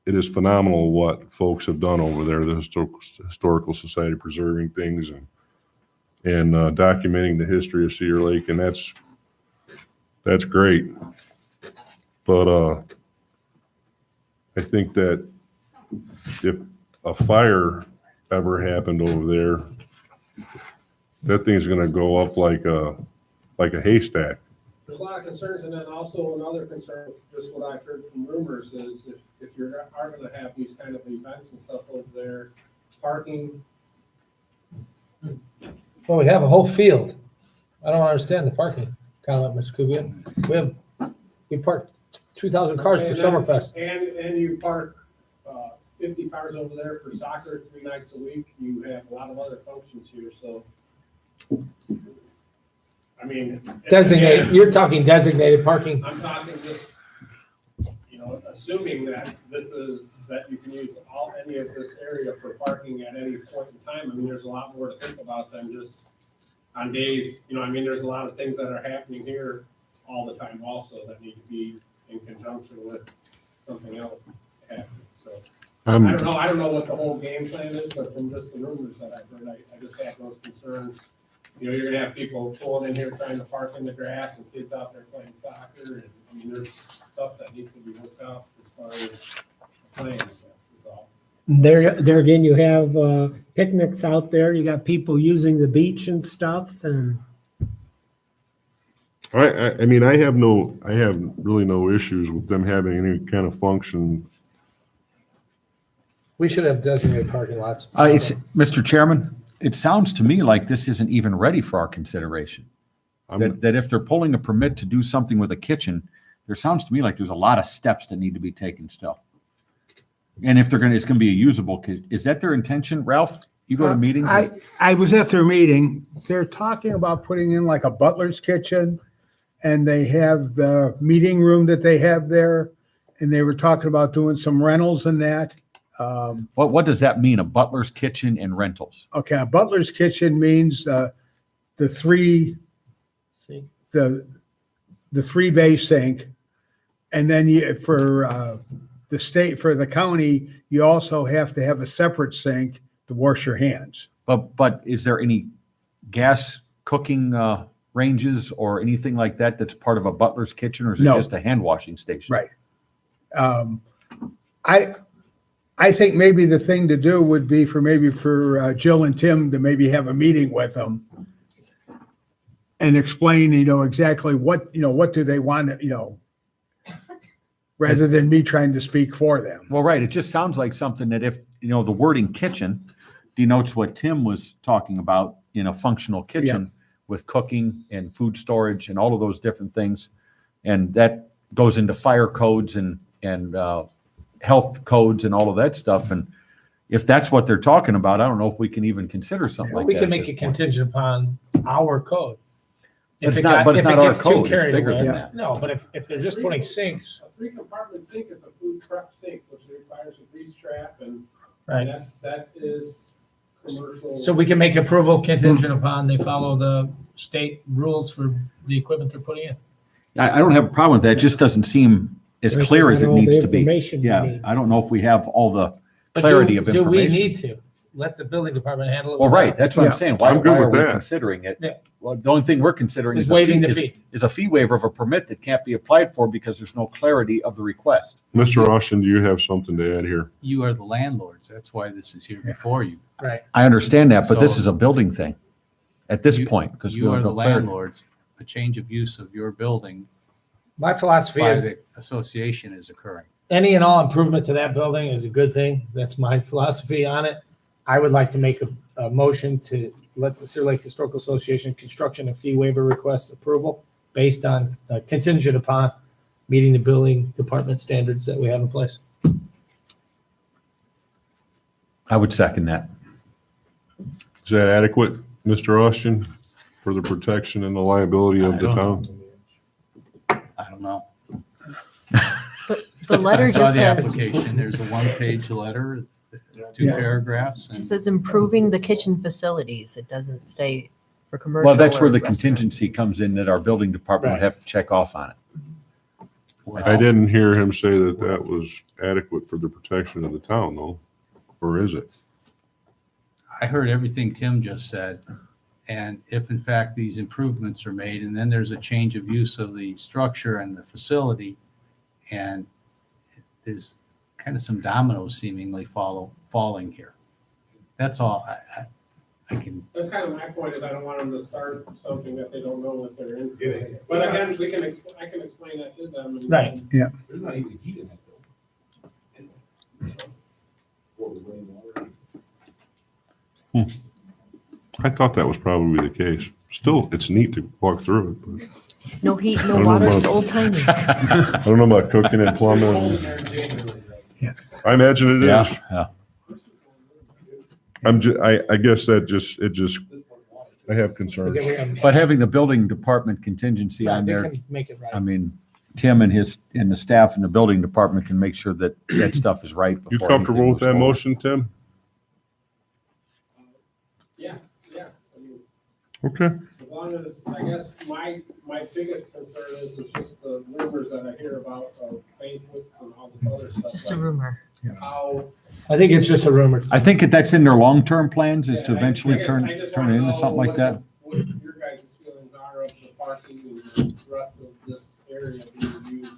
is phenomenal what folks have done over there, the Historical Society preserving things and documenting the history of Cedar Lake, and that's great. But I think that if a fire ever happened over there, that thing's gonna go up like a haystack. There's a lot of concerns, and then also another concern, just what I've heard from rumors is if you are gonna have these kind of events and stuff over there, parking. Well, we have a whole field. I don't understand the parking comment, Mr. Kubian. We parked 2,000 cars for And then- Summerfest. And you park 50 cars over there for soccer 3 nights a week. You have a lot of other functions here, so. I mean. Designated, you're talking designated parking. I'm talking just, assuming that that you can use any of this area for parking at any point in time. I mean, there's a lot more to think about than just on days, there's a lot of things that are happening here all the time also that need to be in conjunction with something else happening, so. I don't know what the whole game plan is, but from just the rumors that I've heard, I just have those concerns. You're gonna have people pulling in here trying to park in the grass and kids out there playing soccer, and there's stuff that needs to be worked out as far as playing, is all. There again, you have picnics out there. You got people using the beach and stuff, and I have really no issues with them having any kind of function We should have designated parking lots. It's, Mr. Chairman, it sounds to me like this isn't even ready for our consideration. I'm, That if they're pulling a permit to do something with a kitchen, there sounds to me like there's a lot of steps that need to be taken still. And if it's gonna be a usable, is that their intention, Ralph? You go to meetings? I was at their meeting. They're talking about putting in like a butler's kitchen, and they have the meeting room that they have there, and they were talking about doing some rentals in that. What does that mean, a butler's kitchen and rentals? Okay, a butler's kitchen means the three the three bay sink, and then for the state, for the county, you also have to have a separate sink to wash your hands. But is there any gas cooking ranges or anything like that that's part of a butler's kitchen, or is it No. just a hand washing station? Right. I think maybe the thing to do would be for Jill and Tim to maybe have a meeting with them and explain, exactly what do they want, rather than me trying to speak for them. Well, right, it just sounds like something that if, the wording kitchen denotes what Tim was talking about, functional kitchen with cooking and food storage and all of those different things. And that goes into fire codes and health codes and all of that stuff. And if that's what they're talking about, I don't know if we can even consider something like that. We can at make this it point. contingent upon our code. But it's not our code, it's carried bigger away. than that. No, but if they're just putting sinks, A 3-compartment sink is a food prep sink, which requires a grease trap, and right? that is commercial. So we can make approval contingent upon they follow the state rules for the equipment they're putting in. I don't have a problem with that, it just doesn't seem as But clear as it all the needs to be. information you Yeah, need. I don't know if we have all the But clarity of Do we information. need to let the building department handle it? Well, right, that's what I'm Yeah. saying. Why I'm good are with we that. considering it? Yeah. Well, the only thing we're considering Is is waiving the fee. is a fee waiver of a permit that can't be applied for because there's no clarity of the request. Mr. Austin, do you have something to add here? You are the landlords. That's why this is here before you. Right. I understand that, but this So- is a building thing at this You- point, because we You are don't the know clarity. landlords. A change of use of your building My philosophy by is the association is occurring. any and all improvement to that building is a good thing. That's my philosophy on it. I would like to make a motion to let the Cedar Lake Historical Association construction and fee waiver request approval based on contingent upon meeting the building department standards that we have in place. I would second that. Is that adequate, Mr. Austin, for the protection and the liability of I the don't town? I don't know. The letter I saw just the says, application. There's a one-page letter, 2 Yeah. paragraphs. just And says improving the kitchen facilities. It doesn't say for commercial. Well, that's where or the restaurant. contingency comes in, that our building department would Right. have to check off on it. I didn't hear him say that that was adequate for the protection of the town, though. Or is it? I heard everything Tim just said. And if in fact these improvements are made and then there's a change of use of the structure and the facility, and there's kind of some dominoes seemingly falling here. That's all I can, That's kind of my point, is I don't want them to start something that they don't know that they're in. But again, I can explain that to them. and- Right. There's not even heat in that building. I thought that was probably the case. Still, it's neat to walk through it, but No heat, I no don't know water, it's about- old timey. I don't know about cooking and plumbing. Yeah. I imagine it Yeah, is. yeah. I guess I have concerns. But having the building department contingency Right, on they there, can make it right. I mean, Tim and the staff in the building department can make sure that that stuff is right You before. comfortable anything with moves that forward. motion, Tim? Yeah. I mean, Okay. as long as, I guess, my biggest concern is just the rumors that I hear about of banquets and all this other stuff. Just a like rumor. How. I think it's just a rumor. I think that's in their long-term plans, is to Yeah, I eventually guess turn I just it wanna into know something like that. What your guys' feelings are of the parking and the rest of this area being used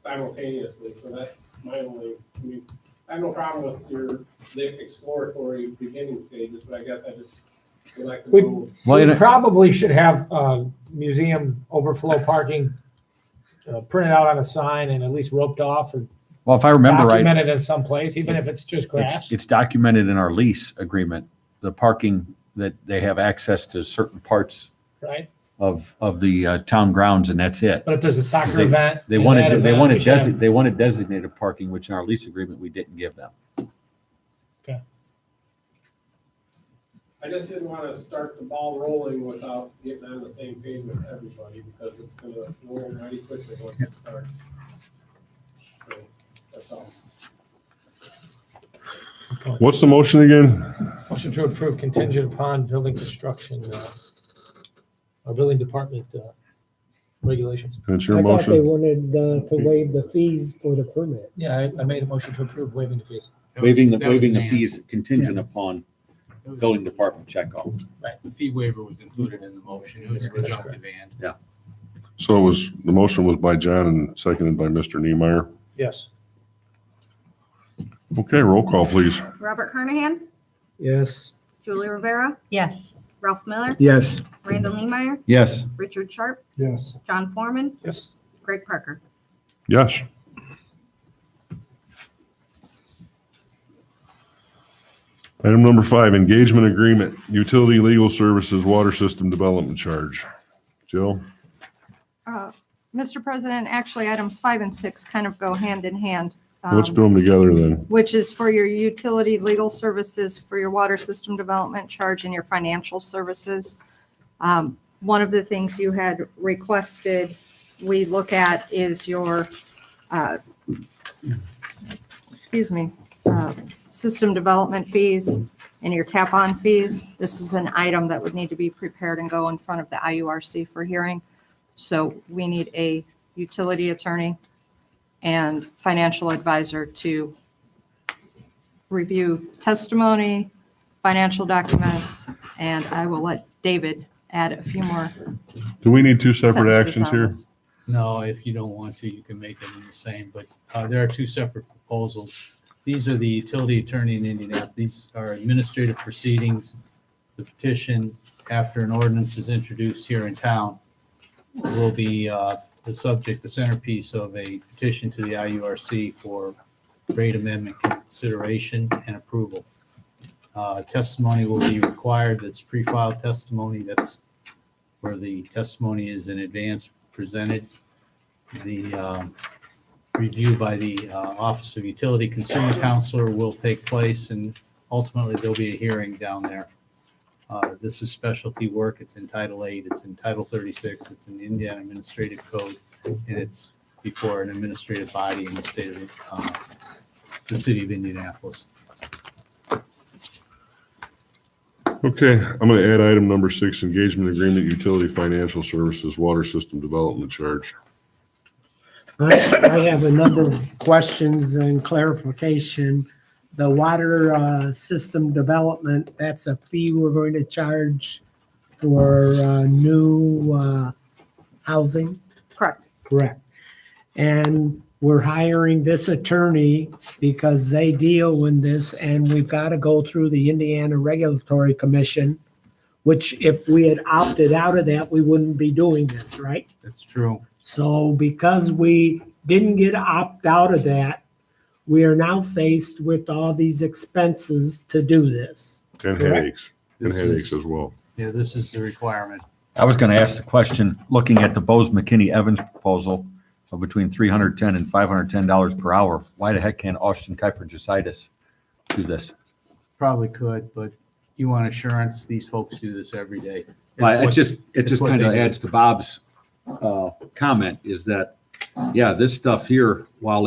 simultaneously, so that's my only, I mean, I have no problem with the exploratory beginning stages, but I guess I just would like to We- know. Well, We probably should have museum overflow parking printed out on a sign and at least roped off or Well, if I remember right, documented in some place, even if it's just grass. it's documented in our lease agreement, the parking that they have access to certain parts Right? of the town grounds, and that's it. But if there's a soccer event. They and wanted, that they event, wanted we should have- they wanted designated parking, which in our lease agreement, we didn't give them. I just didn't want to start the ball rolling without getting on the same page with everybody, because it's gonna roll really quickly once it starts. So, that's all. What's the motion again? Motion to approve contingent upon building construction, or building department, regulations. And it's your I thought they motion? wanted to waive the fees for the permit. Yeah, I made a motion to approve waiving the fees. That was- that was Nan's. fees contingent upon It was- building department checkoff. Right, the fee waiver was included in the motion. It was conjunctive and. So it was, the motion was by John and seconded by Mr. Niemeyer. Yes. Okay, roll call, please. Robert Carnahan, Yes. Julie Rivera, Yes. Ralph Miller, Yes. Randall Niemeyer, Yes. Richard Sharp, Yes. John Foreman, Yes. Greg Parker. Yes. Item number 5, engagement agreement, utility legal services, water system development charge. Jill? Mr. President, actually, items 5 and 6 kind of go hand in hand. Let's do them together then. Which is for your utility legal services, for your water system development charge, and your financial services. One of the things you had requested we look at is your, system development fees and your tap-on fees. This is an item that would need to be prepared and go in front of the IURC for hearing. So we need a utility attorney and financial advisor to review testimony, financial documents, and I will let David add a few more Do we need 2 separate sentences actions on here? this. No, if you don't want to, you can make them the same, but there are 2 separate proposals. These are the utility attorney in Indianapolis. These are administrative proceedings. The petition, after an ordinance is introduced here in town, will be the subject, the centerpiece of a petition to the IURC for rate amendment consideration and approval. Testimony will be required. That's pre-filed testimony. That's where the testimony is in advance presented. The review by the Office of Utility Consumer Counselor will take place, and ultimately there'll be a hearing down there. This is specialty work. It's in Title 8, it's in Title 36, it's in the Indiana Administrative Code, and it's before an administrative body in the state of the city of Indianapolis. Okay, I'm going to add item number 6, engagement agreement, utility financial services, water system development charge. I have a number of questions and clarification. The water system development, that's a fee we're going to charge for new housing? Correct. Correct. And we're hiring this attorney because they deal in this, and we've got to go through the Indiana Regulatory Commission, which if we had opted out of that, we wouldn't be doing this, right? That's true. So because we didn't get opt out of that, we are now faced with all these expenses to do this. And Correct. headaches, and This headaches is- as well. Yeah, this is the requirement. I was going to ask the question, looking at the Bose McKinney Evans proposal of between $310 and $510 per hour, why the heck can't Austin Kuiper Decidus do this? Probably could, but you want assurance, these folks do this every day. It's It what- just it's what kind of they do. adds to Bob's comment is that, yeah, this stuff here, while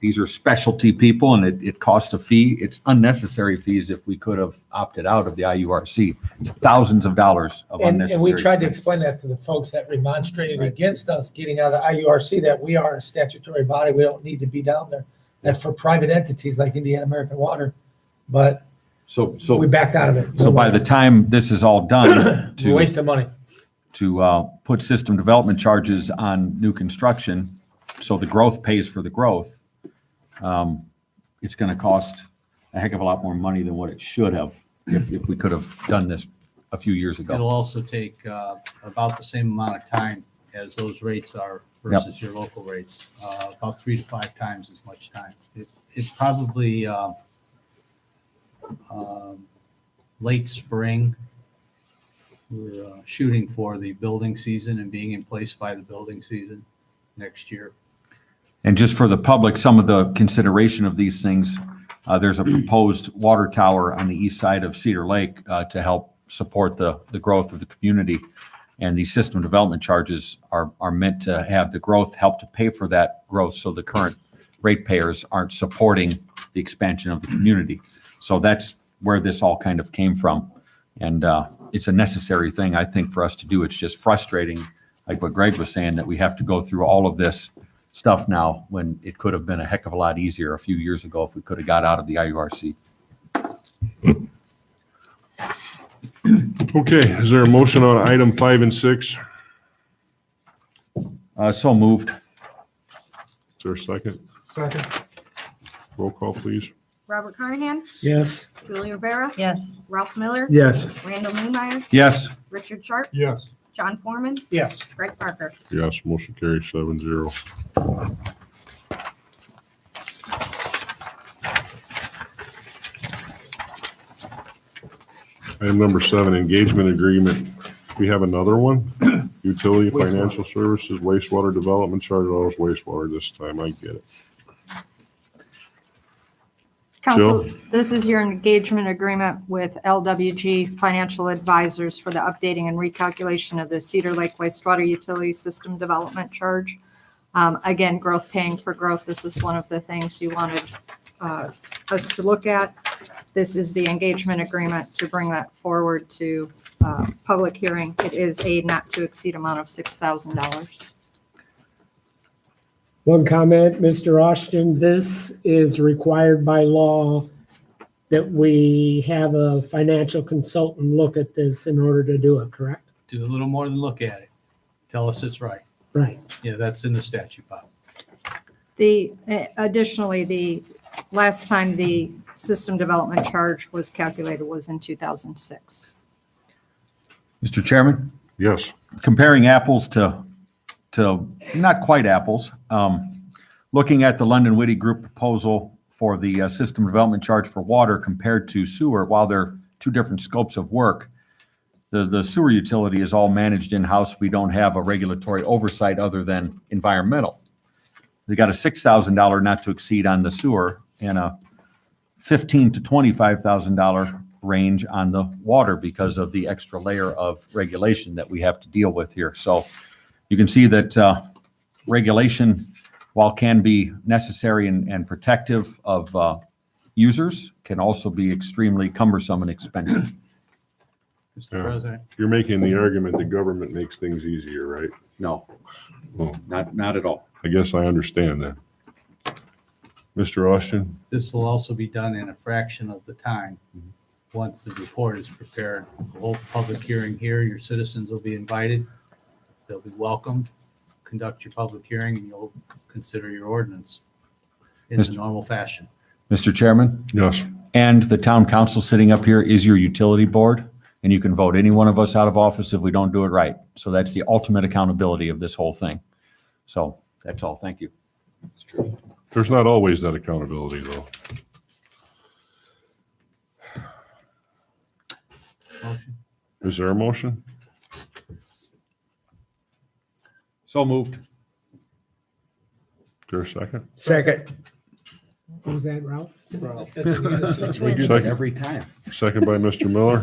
these are specialty people and it costs a fee, it's unnecessary fees if we could have opted out of the IURC. It's thousands of dollars of And unnecessary. we tried to expense. explain that to the folks that remonstrated against us getting out of the IURC, that we are a statutory body. We don't need to be down there. That's for private entities like Indiana American Water. But So we backed out of it. So by the time this is all done, It's a waste of money. to put system development charges on new construction, so the growth pays for the growth, it's going to cost a heck of a lot more money than what it should have if we could have done this a few years It'll ago. also take about the same amount of time as those rates are versus your local rates, about 3 to 5 times as much time. It's probably late spring. We're shooting for the building season and being in place by the building season next year. And just for the public, some of the consideration of these things, there's a proposed water tower on the east side of Cedar Lake to help support the growth of the community. And these system development charges are meant to have the growth help to pay for that growth, so the current ratepayers aren't supporting the expansion of the community. So that's where this all kind of came from. And it's a necessary thing, I think, for us to do. It's just frustrating, like what Greg was saying, that we have to go through all of this stuff now when it could have been a heck of a lot easier a few years ago if we could have got out of the IURC. Okay, is there a motion on item 5 and 6? So moved. Is there a second? Second. Roll call, please. Robert Carnahan, Yes. Julie Rivera, Yes. Ralph Miller, Yes. Randall Niemeyer, Yes. Richard Sharp, Yes. John Foreman, Yes. Greg Parker. Yes, motion carries 7-0. Item number 7, engagement agreement. We have another one. Utility financial services, wastewater development charge, oh, it's wastewater this time. I get it. Council, this is your engagement agreement with LWG Financial Advisors for the updating and recalculation of the Cedar Lake wastewater utility system development charge. Again, growth paying for growth. This is one of the things you wanted us to look at. This is the engagement agreement to bring that forward to public hearing. It is a not to exceed amount of $6,000. One comment, Mr. Austin, this is required by law that we have a financial consultant look at this in order to do it, correct? Do a little more than look at it. Tell us it's right. Right. Yeah, that's in the statute, Bob. Additionally, the last time the system development charge was calculated was in 2006. Mr. Chairman? Yes. Comparing apples to not quite apples, looking at the London Witty Group proposal for the system development charge for water compared to sewer, while they're two different scopes of work, the sewer utility is all managed in-house. We don't have a regulatory oversight other than environmental. They got a $6,000 not to exceed on the sewer and a $15,000 to $25,000 range on the water because of the extra layer of regulation that we have to deal with here. So you can see that regulation, while can be necessary and protective of users, can also be extremely cumbersome and expensive. Mr. Yeah. President, You're making the argument that government makes things easier, right? No, Well, not at all. I guess I understand that. Mr. Austin? this will also be done in a fraction of the time. Once the report is prepared, we'll hold a public hearing here. Your citizens will be invited. They'll be welcomed. Conduct your public hearing and you'll consider your ordinance in the Mr. normal fashion. Mr. Chairman? Yes. And the town council sitting up here is your utility board, and you can vote any one of us out of office if we don't do it right. So that's the ultimate accountability of this whole thing. So that's all. Thank you. There's not always that accountability, though. Motion? Is there a motion? So moved. Is there a second? Second. Who's that, Ralph? We do Second. this every time. Second by Mr. Miller.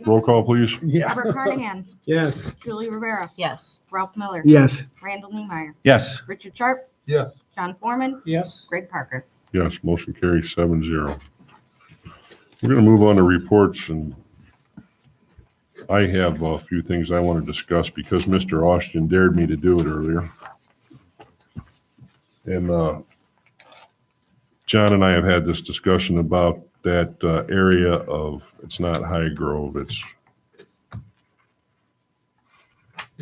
Roll call, please. Robert Carnahan, Yes. Julie Rivera, Yes. Ralph Miller, Yes. Randall Niemeyer, Yes. Richard Sharp, Yes. John Foreman, Yes. Greg Parker. Yes, motion carries 7-0. We're going to move on to reports, and I have a few things I want to discuss because Mr. Austin dared me to do it earlier. And John and I have had this discussion about that area of, it's not High Grove, it's,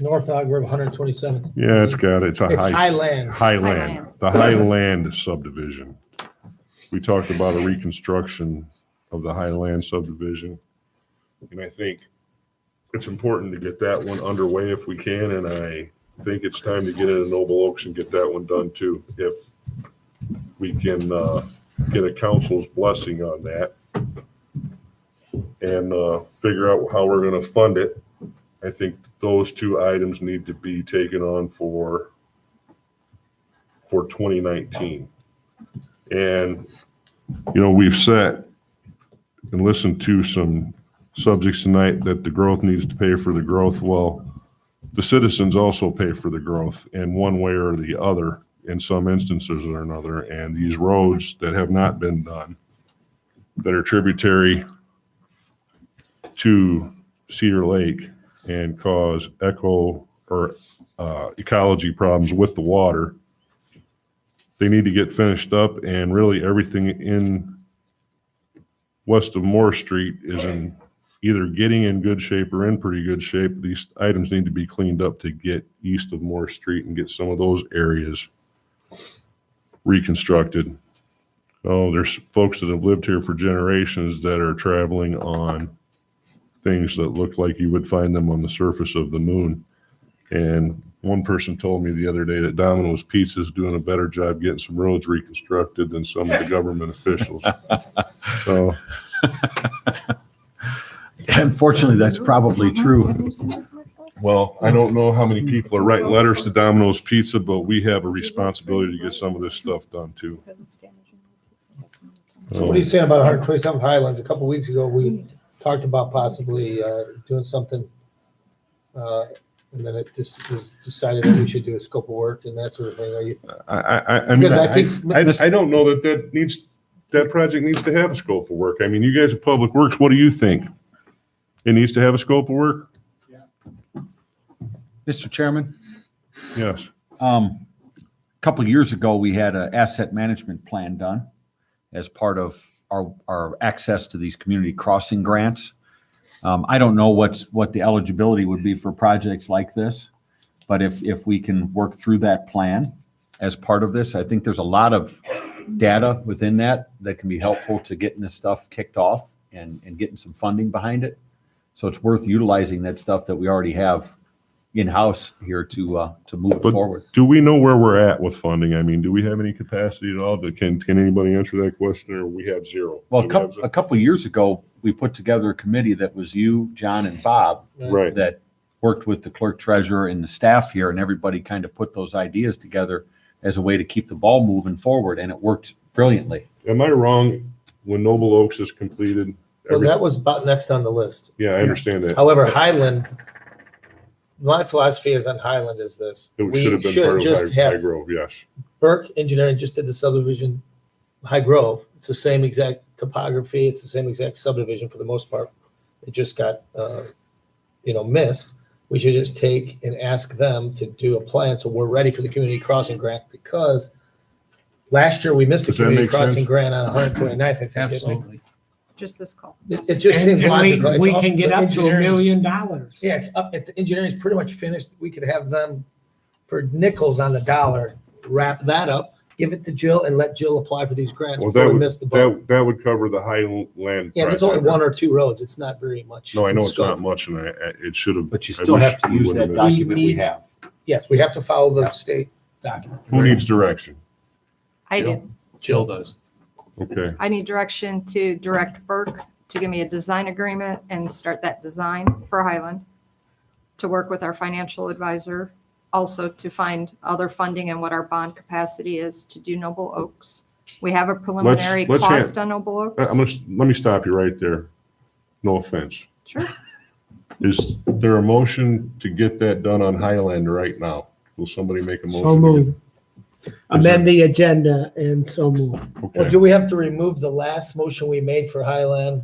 North Ogre of 127th. yeah, it's a It's high. Highland. Highland, the Highland subdivision. We talked about a reconstruction of the Highland subdivision. And I think it's important to get that one underway if we can, and I think it's time to get into Noble Oaks and get that one done too. If we can get a council's blessing on that and figure out how we're going to fund it, I think those two items need to be taken on for 2019. And, you know, we've sat and listened to some subjects tonight that the growth needs to pay for the growth. Well, the citizens also pay for the growth in one way or the other, in some instances or another. And these roads that have not been done, that are tributary to Cedar Lake and cause ecology problems with the water, they need to get finished up, and really everything in west of Moore Street is in either getting in good shape or in pretty good shape. These items need to be cleaned up to get east of Moore Street and get some of those areas reconstructed. Oh, there's folks that have lived here for generations that are traveling on things that look like you would find them on the surface of the moon. And one person told me the other day that Domino's Pizza is doing a better job getting some roads reconstructed than some of the government officials. So, Unfortunately, that's probably true. well, I don't know how many people are writing letters to Domino's Pizza, but we have a responsibility to get some of this stuff done too. So what are you saying about 127th Highlands? A couple weeks ago, we talked about possibly doing something, and then it just was decided that we should do a scope of work and that sort of thing. Are you? I mean, Because I think- I don't know that project needs to have a scope of work. I mean, you guys at Public Works, what do you think? It needs to have a scope of work? Mr. Chairman, Yes. a couple of years ago, we had an asset management plan done as part of our access to these community crossing grants. I don't know what the eligibility would be for projects like this, but if we can work through that plan as part of this, I think there's a lot of data within that can be helpful to getting this stuff kicked off and getting some funding behind it. So it's worth utilizing that stuff that we already have in-house here to move it But forward. do we know where we're at with funding? I mean, do we have any capacity at all? Can anybody answer that question, or we have zero? Well, Do we have a couple of years ago, we put together a committee that was you, John, and Bob, Right. that worked with the clerk treasurer and the staff here, and everybody kind of put those ideas together as a way to keep the ball moving forward, and it worked brilliantly. Am I wrong when Noble Oaks is completed? Well, that was about next on the list. Yeah, I understand that. However, Highland, my philosophy is on Highland is this. It We should have been should part of just High have Grove, yes. Burke Engineering just did the subdivision, High Grove. It's the same exact topography. It's the same exact subdivision for the most part. It just got, missed. We should just take and ask them to do a plan so we're ready for the community crossing grant, because last year we missed the Does that community make sense? crossing grant on 129th, I think. didn't we? Absolutely. Just this call. It just seems And logical. It's we all- can get the up to $1 engineering- million. Yeah, it's up, the engineering's pretty much finished. We could have them for nickels on the dollar, wrap that up, give it to Jill, and let Jill apply for these grants Well, before we miss the boat. that would cover the Highland. Yeah, there's only project. one or two roads. It's not very much. No, I know in it's scope. not much, and it should have. But you I still wish have to we use would've that missed it. document we need- have. Yes, we have to follow the state document. Who needs direction? I do. Jill does. Okay. I need direction to direct Burke to give me a design agreement and start that design for Highland, to work with our financial advisor, also to find other funding and what our bond capacity is to do Noble Oaks. We have a preliminary let's cost on Noble Oaks. Let me stop you right there. No offense. Sure. Is there a motion to get that done on Highland right now? Will somebody make a motion? So to move. Amend the agenda and so move. get- Well, Okay. do we have to remove the last motion we made for Highland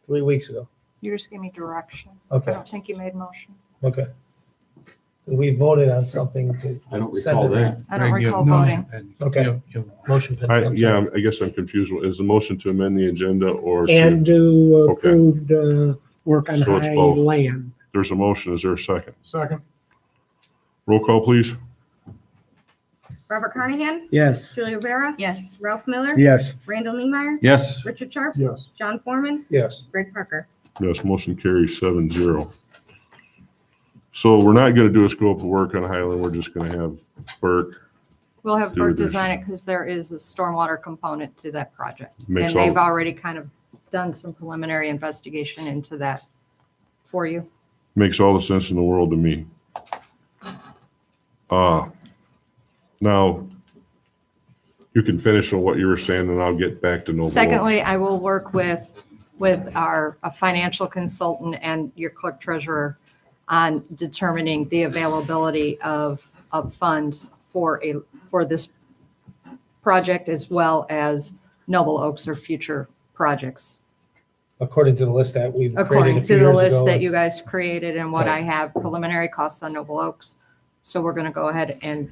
3 weeks ago? You just give me direction. I Okay, don't think you made motion. okay. We voted on something to. I don't send recall it- that. I don't Greg, you- recall voting. Okay. Motion. pending. I guess I'm confused. Is the motion to amend the agenda or? to- And to Okay. approve the work on So it's both. Highland. There's a motion. Is there a second? Second. Roll call, please. Robert Carnahan? Yes. Julia Rivera? Yes. Ralph Miller? Yes. Randall Niemeyer? Yes, Richard Sharp? Yes. John Foreman? Yes. Greg Parker? Yes, motion carries 7-0. So we're not gonna do a scope of work on Highland, we're just gonna have Bert. We'll have Do Bert addition. design it because there is a stormwater component to that project. Makes And they've all- already kind of done some preliminary investigation into that for you. Makes all the sense in the world to me. Now, you can finish on what you were saying, and I'll get back to Noble Oaks. Secondly, I will work with our a financial consultant and your clerk treasurer on determining the availability of funds for this project as well as Noble Oaks or future projects. According to the list that we've created According a to few the years list ago. that you guys created and what I have preliminary costs on Noble Oaks. So we're going to go ahead and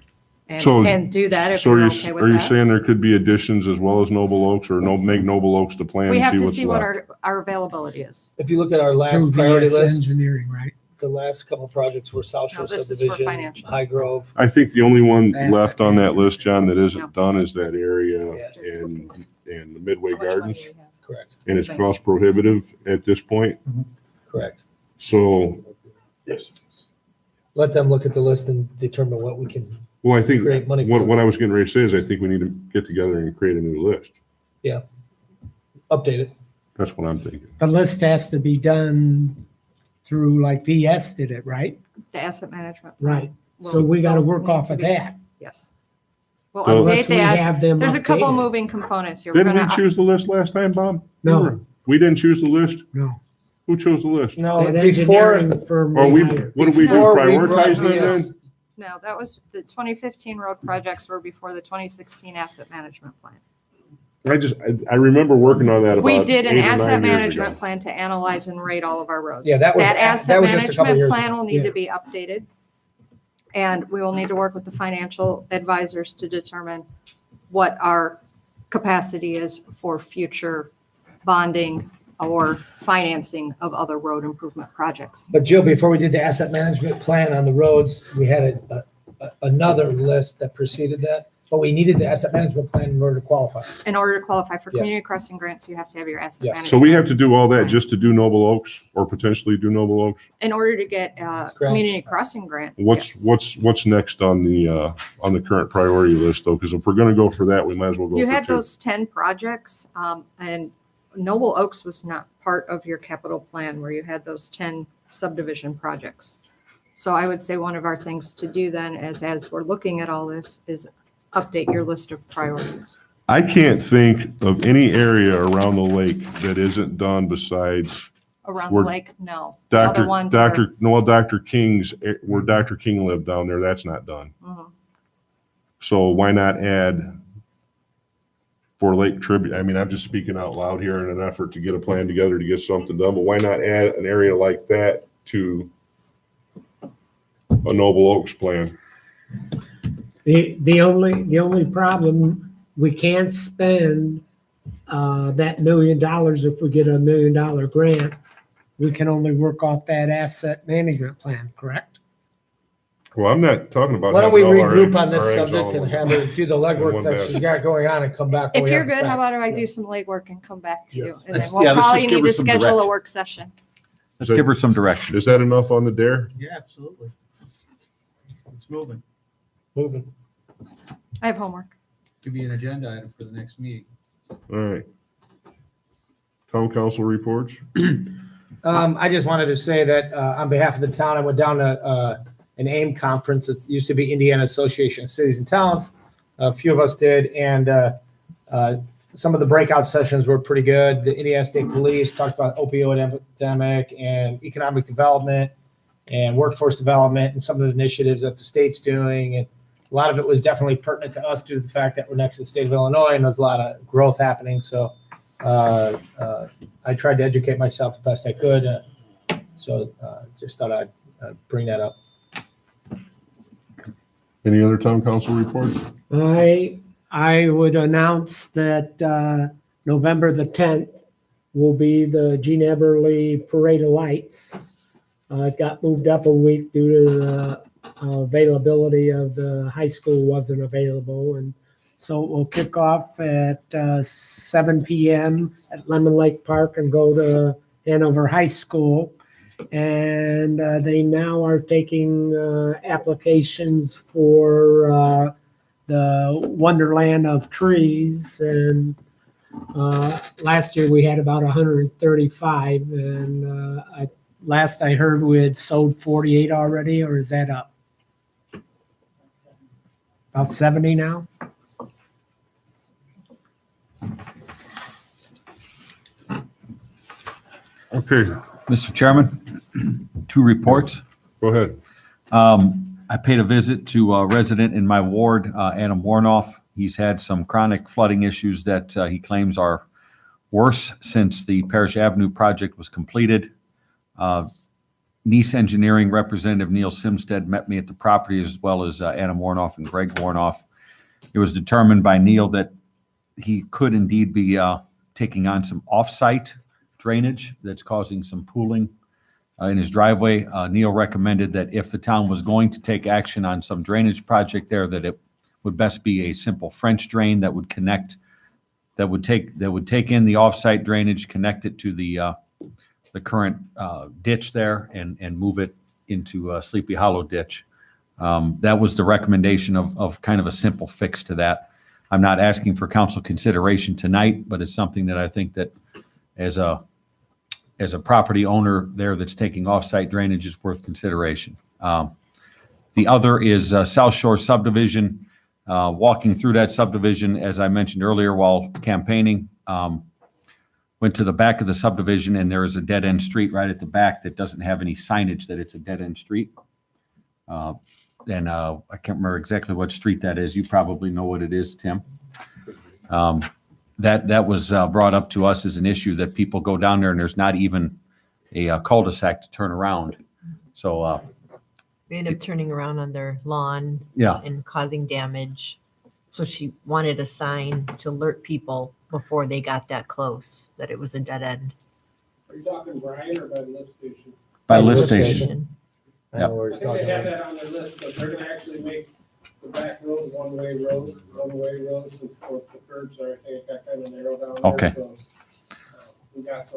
So- do that if So you're are okay you, with are you that. saying there could be additions as well as Noble Oaks, or make Noble Oaks the plan We and have see to what's see what left? our availability is. If you look at our last Through priority VS list, Engineering, right? the last couple projects were South No, Shore this is for subdivision, financial. High Grove. I think the only one Asset left on that list, John, that No. isn't done is that area Yeah. in the Midway How much money Gardens, do we have? Correct, and it's Thanks. cost prohibitive at this point. correct. So, Let them look at the list and determine what we can well, I think, create money what, for. what I was getting ready to say is I think we need to get together and create a new list. Update it. That's what I'm thinking. The list has to be done through like VS did it, right? The asset management. Right. will- So we got to will work need off to of be- that. Yes. We'll So- update Unless the we asset. have them There's a couple updated. moving components here. We're Didn't we gonna, choose the list last time, Bob? No, We didn't choose the list? no. Who chose the list? No, That before, engineering firm Or we, we hired. what did we do, Before we brought prioritize them VS then? no, that was the 2015 road projects were before the 2016 asset management plan. I remember working on that about We did an 8 or 9 asset years management ago. plan to analyze and rate all of our roads. Yeah, that was That a- asset that was just a couple management years plan ago. will need Yeah. to be updated. And we will need to work with the financial advisors to determine what our capacity is for future bonding or financing of other road improvement projects. but Jill, before we did the asset management plan on the roads, we had another list that preceded that, but we needed the asset management plan in order to qualify. In order to qualify for Yes. community crossing grants, you have to have your asset Yes. management. So we have to do all that just to do Noble Oaks, or potentially do Noble Oaks? In order to get a Grants. community crossing grant. What's, yes. what's next on the current priority list though? Because if we're gonna go for that, we might as well go You for had two. those 10 projects, and Noble Oaks was not part of your capital plan where you had those 10 subdivision projects. So I would say one of our things to do then is, as we're looking at all this, is update your list of priorities. I can't think of any area around the lake that isn't done besides Around the We're- lake, no. The other Dr. ones are- Dr. King's, where Dr. King lived down there, that's not done. Mhm. So why not add for Lake Tribute? I mean, I'm just speaking out loud here in an effort to get a plan together to get something done, but why not add an area like that to a Noble Oaks plan? The only problem, we can't spend that $1 million if we get a $1 million grant. We can only work off that asset management plan, correct? Well, I'm not talking about. Why don't we having all our regroup eggs- on this our eggs all subject in and one- have her do the legwork one that basket. she's got going on and come back. when If we you're have the good, how facts. about if I Yeah. do some legwork and come back to Yeah. you? And then Let's- we'll yeah, let's probably just give need her to some schedule a direction. work session. Let's give her some direction. Is that enough on the dare? Yeah, absolutely. It's moving. Moving. I have homework. Could be an agenda item for the next meeting. All right. Town council reports? I just wanted to say that on behalf of the town, I went down to an AIM conference. It used to be Indiana Association of Cities and Towns. A few of us did, and some of the breakout sessions were pretty good. The Indiana State Police talked about opioid epidemic and economic development and workforce development and some of the initiatives that the state's doing. And a lot of it was definitely pertinent to us due to the fact that we're next to the state of Illinois and there's a lot of growth happening. So I tried to educate myself the best I could. Just thought I'd bring that up. Any other town council reports? I would announce that November the 10th will be the Gene Everly Parade of Lights. It got moved up a week due to the availability of the high school wasn't available. And so it will kick off at 7 p.m. at Lemon Lake Park and go to Hanover High School. And they now are taking applications for the Wonderland of Trees. And last year we had about 135. And last I heard we had sold 48 already, or is that up? About 70 now? Okay, Mr. Chairman, 2 reports. go ahead. I paid a visit to a resident in my ward, Adam Warnoff. He's had some chronic flooding issues that he claims are worse since the Parish Avenue project was completed. Nice Engineering representative Neil Simstead met me at the property, as well as Adam Warnoff and Greg Warnoff. It was determined by Neil that he could indeed be taking on some off-site drainage that's causing some pooling in his driveway. Neil recommended that if the town was going to take action on some drainage project there, that it would best be a simple French drain that would connect, that would take in the off-site drainage, connect it to the current ditch there, and move it into Sleepy Hollow ditch. That was the recommendation of kind of a simple fix to that. I'm not asking for council consideration tonight, but it's something that I think that as a property owner there that's taking off-site drainage is worth consideration. The other is South Shore subdivision. Walking through that subdivision, as I mentioned earlier while campaigning, went to the back of the subdivision, and there is a dead-end street right at the back that doesn't have any signage that it's a dead-end street. And I can't remember exactly what street that is. You probably know what it is, Tim. That was brought up to us as an issue, that people go down there and there's not even a cul-de-sac to turn around. So, We end up turning around on their lawn yeah, and causing damage. So she wanted a sign to alert people before they got that close, that it was a dead end. Are you talking Brian or by the lift station? by lift lift station. Station. I know where I he's think they talking have about. that on their list, but they're gonna actually make the back road one-way road, since both the curbs are, I think it got kind of narrow down there. Okay. So, we got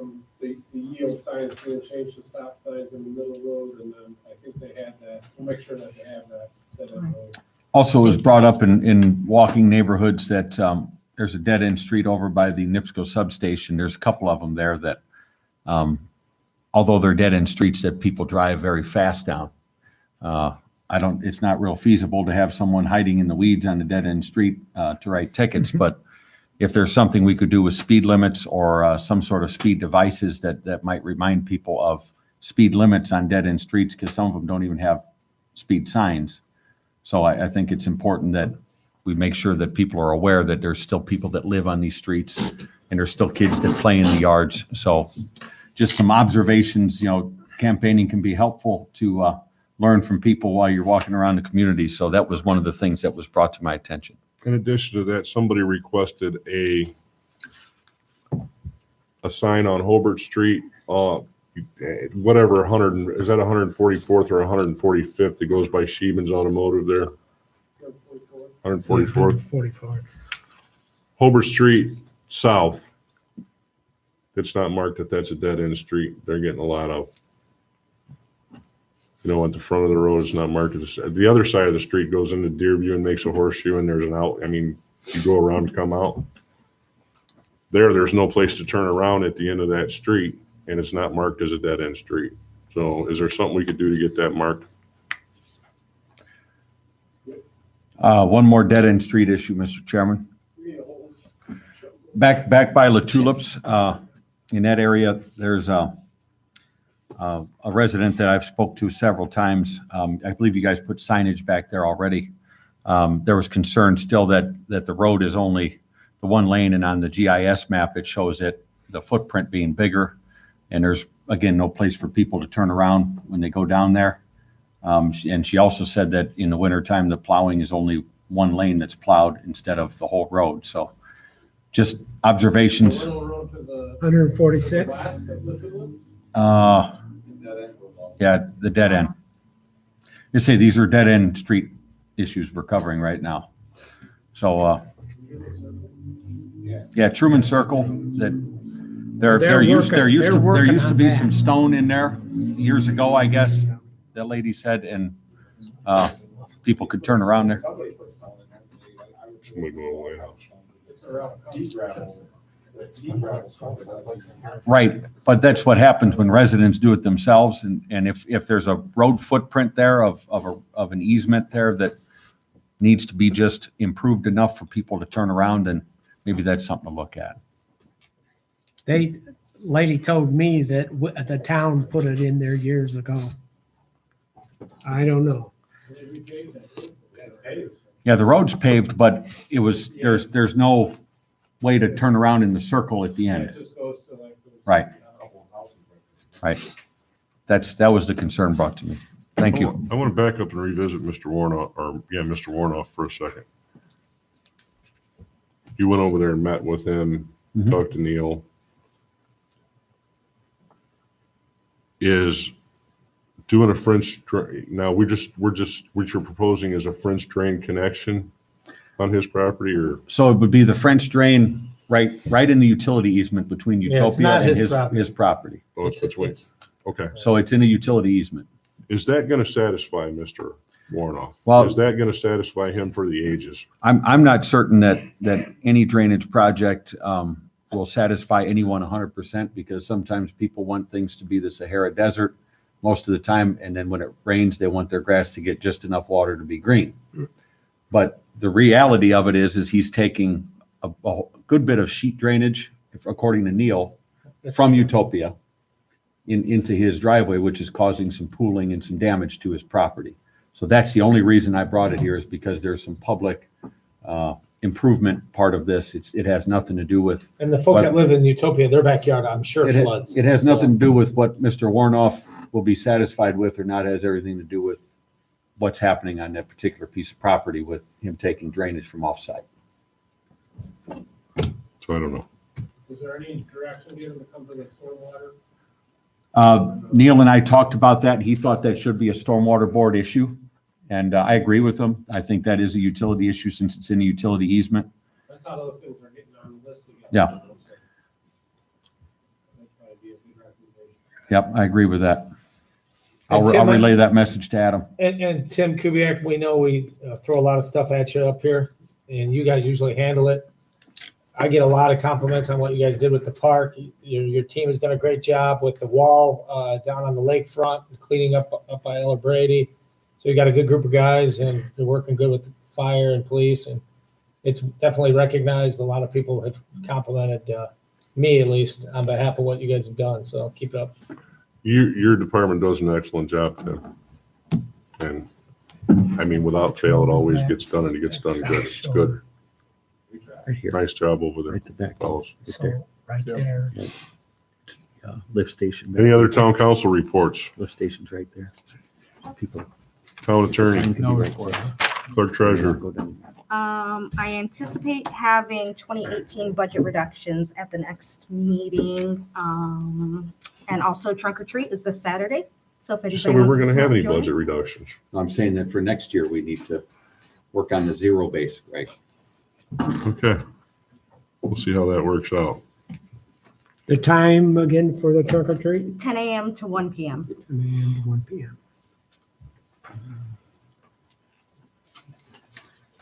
the yield signs, gonna change the stop signs in the middle of the road, and then I think they have that. We'll make sure that they have that road. Also, it was brought up in walking neighborhoods that there's a dead-end street over by the NIPSCO substation. There's a couple of them there that, although they're dead-end streets, that people drive very fast down. It's not real feasible to have someone hiding in the weeds on the dead-end street to write tickets, but if there's something we could do with speed limits or some sort of speed devices that might remind people of speed limits on dead-end streets, because some of them don't even have speed signs. So I think it's important that we make sure that people are aware that there's still people that live on these streets and there's still kids that play in the yards. So just some observations, campaigning can be helpful to learn from people while you're walking around the community. So that was one of the things that was brought to my attention. In addition to that, somebody requested a sign on Hobart Street, whatever, is that 144th or 145th that goes by Sheeman's Automotive there? 144th. 44. Hobart Street South. It's not marked that that's a dead end street. They're getting a lot of, at the front of the road, it's not marked. The other side of the street goes into Deerview and makes a horseshoe, and there's an out. You go around and come out. There's no place to turn around at the end of that street, and it's not marked as a dead end street. So is there something we could do to get that marked? One more dead-end street issue, Mr. Chairman. Back by La Tulips, in that area, there's a resident that I've spoke to several times. I believe you guys put signage back there already. There was concern still that the road is only the one lane, and on the GIS map, it shows the footprint being bigger. And there's, again, no place for people to turn around when they go down there. And she also said that in the wintertime, the plowing is only one lane that's plowed instead of the whole road. So just observations. The little road to the 146. west of Litchfield? Yeah, the dead end. You say these are dead end street issues we're covering right now. So, yeah, Truman Circle, There They're used working to be on some that. stone in there years ago, I guess, that lady said, and, people could turn around there. Somebody put stone in there. I would say- Somebody go away. It's a deep gravel. Deep gravel stone, but not like- Right, but that's what happens when residents do it themselves, and if there's a road footprint there of an easement there that needs to be just improved enough for people to turn around, then maybe that's something to look at. Lady told me that the town put it in there years ago. I don't know. Yeah, the road's paved, but there's no way to turn around in the circle at the It end. just goes to like. Right. Right. That was the concern brought to me. Thank you. I want to back up and revisit Mr. Warnoff for a second. You went over there and met with him, Mhm. talked to Neil. Is doing a French drain, now what you're proposing is a French drain connection on his property, or? So it would be the French drain right in the utility easement between Yeah, it's Utopia not and his property. his property. Oh, it's between, It's- okay. So it's in a utility easement. Is that going to satisfy Mr. Warnoff? Well- Is that going to satisfy him for the ages? I'm not certain that any drainage project will satisfy anyone 100% because sometimes people want things to be the Sahara Desert most of the time, and then when it rains, they want their grass to get just enough water to be green. But the reality of it is he's taking a good bit of sheet drainage, according to Neil, from Utopia into his driveway, which is causing some pooling and some damage to his property. So that's the only reason I brought it here, is because there's some public improvement part of this. It has nothing to do with, And the folks that live in Utopia, their backyard, I'm sure floods. it has nothing to do with what Mr. Warnoff will be satisfied with or not. It has everything to do with what's happening on that particular piece of property with him taking drainage from offsite. So I don't know. Was there any direction given to come to the stormwater? Neil and I talked about that. He thought that should be a stormwater board issue. And I agree with him. I think that is a utility issue since it's in a utility easement. That's how those things are getting on the list again. Yeah. That might be a good recommendation. Yep, I agree with that. I'll And Tim, I'll relay that message to Adam. And Tim Kubiak, we know we throw a lot of stuff at you up here, and you guys usually handle it. I get a lot of compliments on what you guys did with the park. Your team has done a great job with the wall down on the lakefront, cleaning up by Ella Brady. So you got a good group of guys, and you're working good with the fire and police, and it's definitely recognized. A lot of people have complimented me, at least, on behalf of what you guys have done. So keep it up. Your department does an excellent job, Tim. And I mean, without fail, it always gets done, and it gets done good. It's good. Right here, Nice job over there, right the back. fellas. Right there. Lift station. Any other town council reports? Lift station's right there. People. Town attorney, No report. clerk treasurer. Go down. I anticipate having 2018 budget reductions at the next meeting. And also trunk or treat is this Saturday. So if anybody So we were wants going to have any join us. budget reductions. I'm saying that for next year, we need to work on the zero base, right? Okay. We'll see how that works out. The time again for the trunk or treat? 10 a.m. to 1 p.m. 10 a.m. to 1 p.m.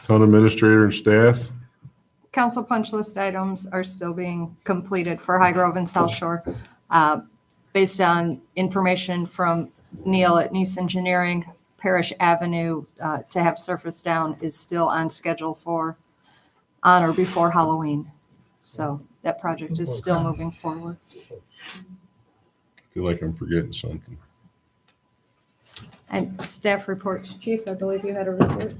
Town administrator and staff. Council punch list items are still being completed for High Grove and South Shore. Based on information from Neil at Nice Engineering, Parish Avenue to have surface down is still on schedule for on or before Halloween. So that project is still moving forward. Feel like I'm forgetting something. And staff reports, Chief, I believe you had a report.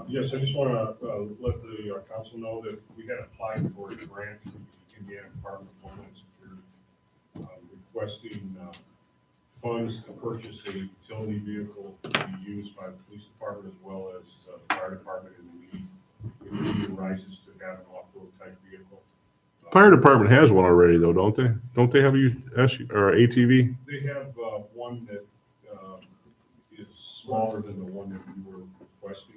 Yes, I just want to let the council know that we had applied for a grant from the Indiana Department of Homeland Security, requesting funds to purchase a utility vehicle to be used by the police department as well as the fire department in the need. If the need arises to have an off-road type vehicle. Fire department has one already though, don't they? Don't they have a ATV? They have one that is smaller than the one that we were requesting.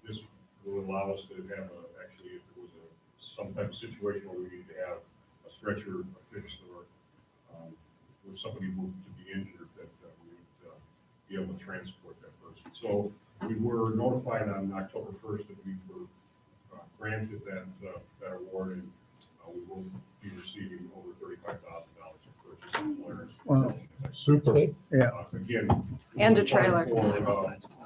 This will allow us to have actually, if there was some type of situation where we need to have a stretcher fixed or if somebody moved to be injured, that we would be able to transport that person. So we were notified on October 1st that we were granted that award, and we will be receiving over $35,000 of purchase clearance. Wow. Super. Yeah. Again. And a trailer.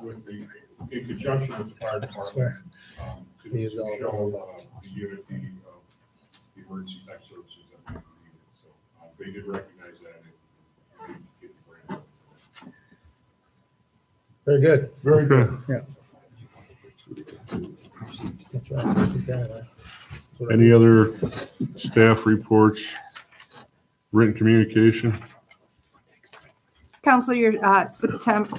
With the, in conjunction with the fire department, to show the unity of the emergency tech services that we needed. So they did recognize that and we get the grant. Very good. Very good. That's right. Any other staff reports, written communication? Council, your September,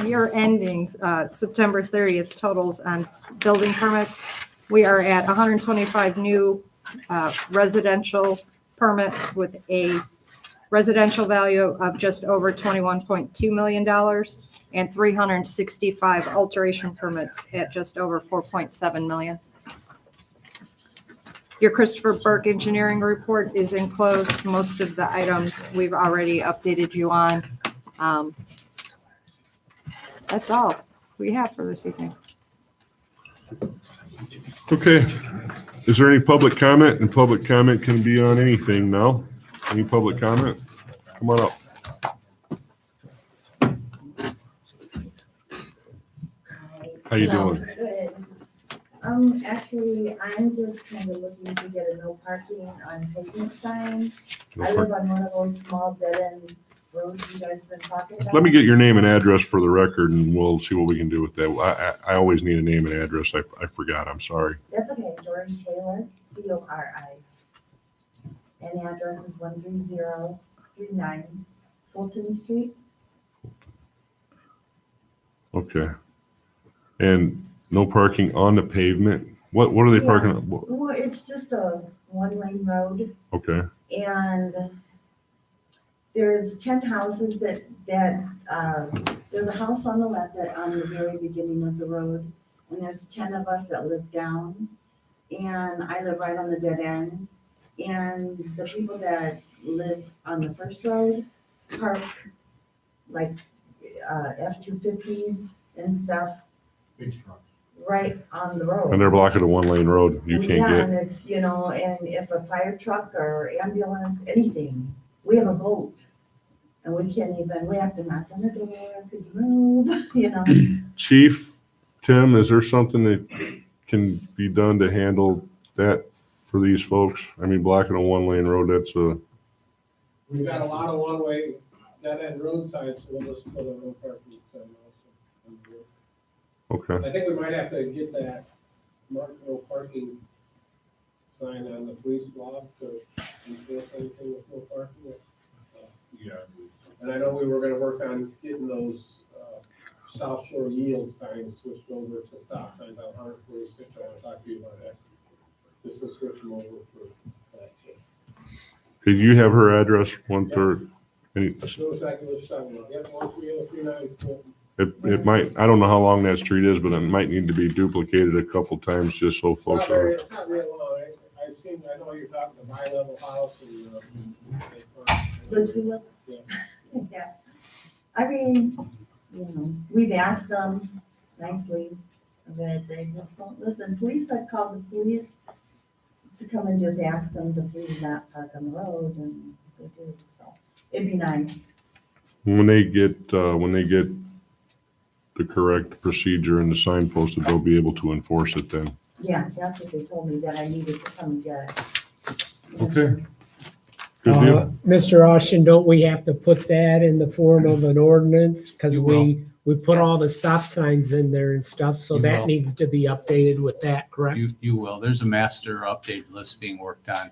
year endings, September 30th totals on building permits. We are at 125 new residential permits with a residential value of just over $21.2 million and 365 alteration permits at just over $4.7 million. Your Christopher Burke engineering report is enclosed. Most of the items we've already updated you on. That's all we have for this evening. Okay. Is there any public comment? And public comment can be on anything now. Any public comment? Come on up. How you doing? Good. Actually, I'm just kind of looking to get a no parking on pavement sign. I live on one of those small dead end roads you guys been talking about. Let me get your name and address for the record and we'll see what we can do with that. I always need a name and address. I forgot. I'm sorry. That's okay, Dory Taylor, Dori. And the address is 13039 Fulton Street. Okay. And no parking on the pavement? What are they parking on? Well, it's just a one-lane road. Okay. And there's 10 houses that there's a house on the left that on the very beginning of the road, and there's 10 of us that live down, and I live right on the dead end, and the people that live on the first road park like F-250s and stuff right on the road. And they're blocking a one-lane road. You can't Yeah, and get. it's, and if a fire truck or ambulance, anything, we have a boat. And we have to knock on the door, could you move, Chief, Tim, is there something that can be done to handle that for these folks? I mean, blocking a one-lane road, that's We've got a lot of one-way, dead end road signs, so we'll just put a no parking sign also. okay. I think we might have to get that mark no parking sign on the police log to enforce anything with no parking. Yeah. And I know we were gonna work on getting those, South Shore yield signs switched over to stop signs on 146. I wanna talk to you about that. Just to switch them over for that. Could you have her address 1/3? So exactly what you're talking about. Yep, 13039 Fulton. It might, I don't know how long that street is, but it might need to be duplicated a couple times just so folks are. It's not real long. I know you're talking the bi-level house and, The tulips. Yeah. Yeah. I mean, we've asked them nicely, but they just don't listen. I've called the police to come and just ask them to please not park on the road, and they do, so it'd be nice. When they get the correct procedure and the sign posted, they'll be able to enforce it then. Yeah, that's what they told me, that I needed to come and get it. Okay. Good deal. Mr. Austin, don't we have to put that in the form of an ordinance? Because You we put all Yes. the stop signs in there and stuff, so You that will. needs to be updated with that, correct? You will. There's a master update list being worked on,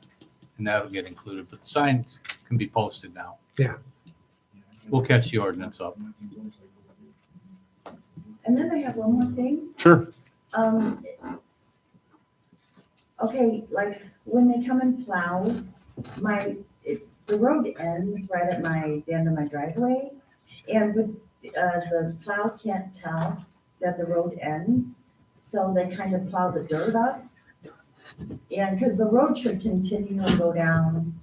and that'll get included, but the signs can be posted now. Yeah. We'll catch the ordinance up. And then I have one more thing. Sure. Okay, like when they come and plow, the road ends right at the end of my driveway. And the plow can't tell that the road ends, so they kind of plow the dirt up. And because the road should continue and go down,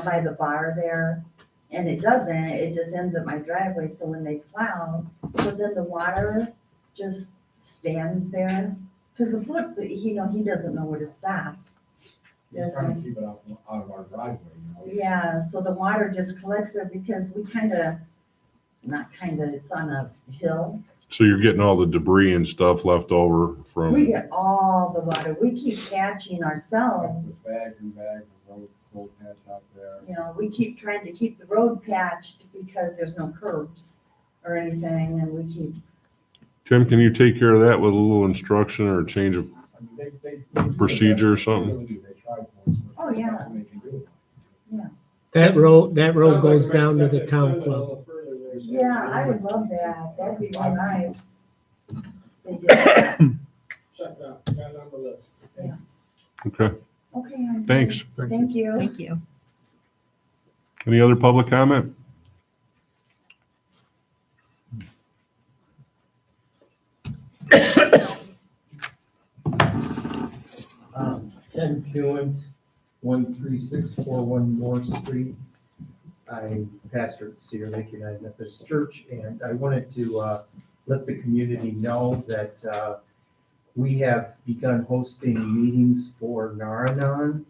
by the bar there. And it doesn't, it just ends at my driveway, so when they plow, so then the water just stands there. Because the foot, he doesn't know where to stop. We're trying to keep it out of our driveway, Yeah, so the water just collects there because we it's on a hill. So you're getting all the debris and stuff left over We from, get all the water. We keep patching ourselves. Bags and bags of road patch out there. We keep trying to keep the road patched because there's no curbs or anything, and we keep, Tim, can you take care of that with a little instruction or a change of I mean, they procedure or They something? really do. They tried for us. but Oh, yeah. nothing they can do. That road Sounds like goes we down to might the have town to extend it a club. little further there. yeah, I would love that. That'd be real nice. They did that. Check it out, got it on the list. Okay, Okay. I'm good. thanks. Thank you. Thank you. Any other public comment? Ken Puent, 13641 North Street. I'm pastor at Cedar Lake United Methodist Church, and I wanted to let the community know that we have begun hosting meetings for Nar-Anon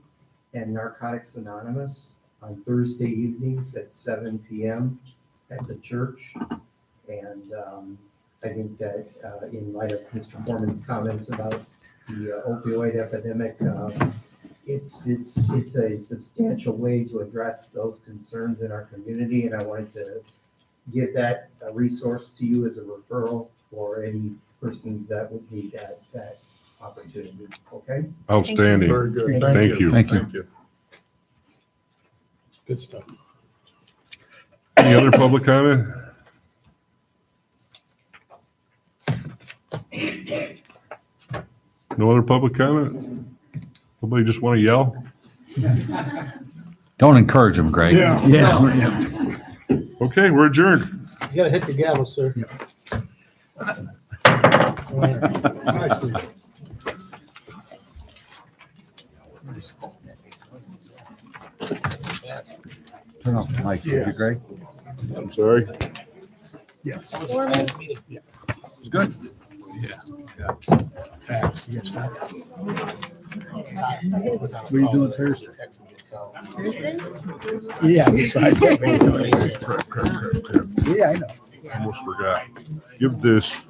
and Narcotics Anonymous on Thursday evenings at 7 p.m. at the church. And I think that in light of Mr. Foreman's comments about the opioid epidemic, it's a substantial way to address those concerns in our community, and I wanted to give that a resource to you as a referral for any persons that would need that opportunity, okay? Outstanding. Very good. Thank you. Thank you. Good stuff. Any other public comment? No other public comment? Nobody just want to yell? Don't encourage him, Greg. Yeah. Okay, we're adjourned. You gotta hit the gavel, sir. Turn off the mic, would you, Greg? I'm sorry. Yes. It's good. Facts. What are you doing Thursday? Thursday? Yeah. So I said, yeah, I know. Almost forgot. Give this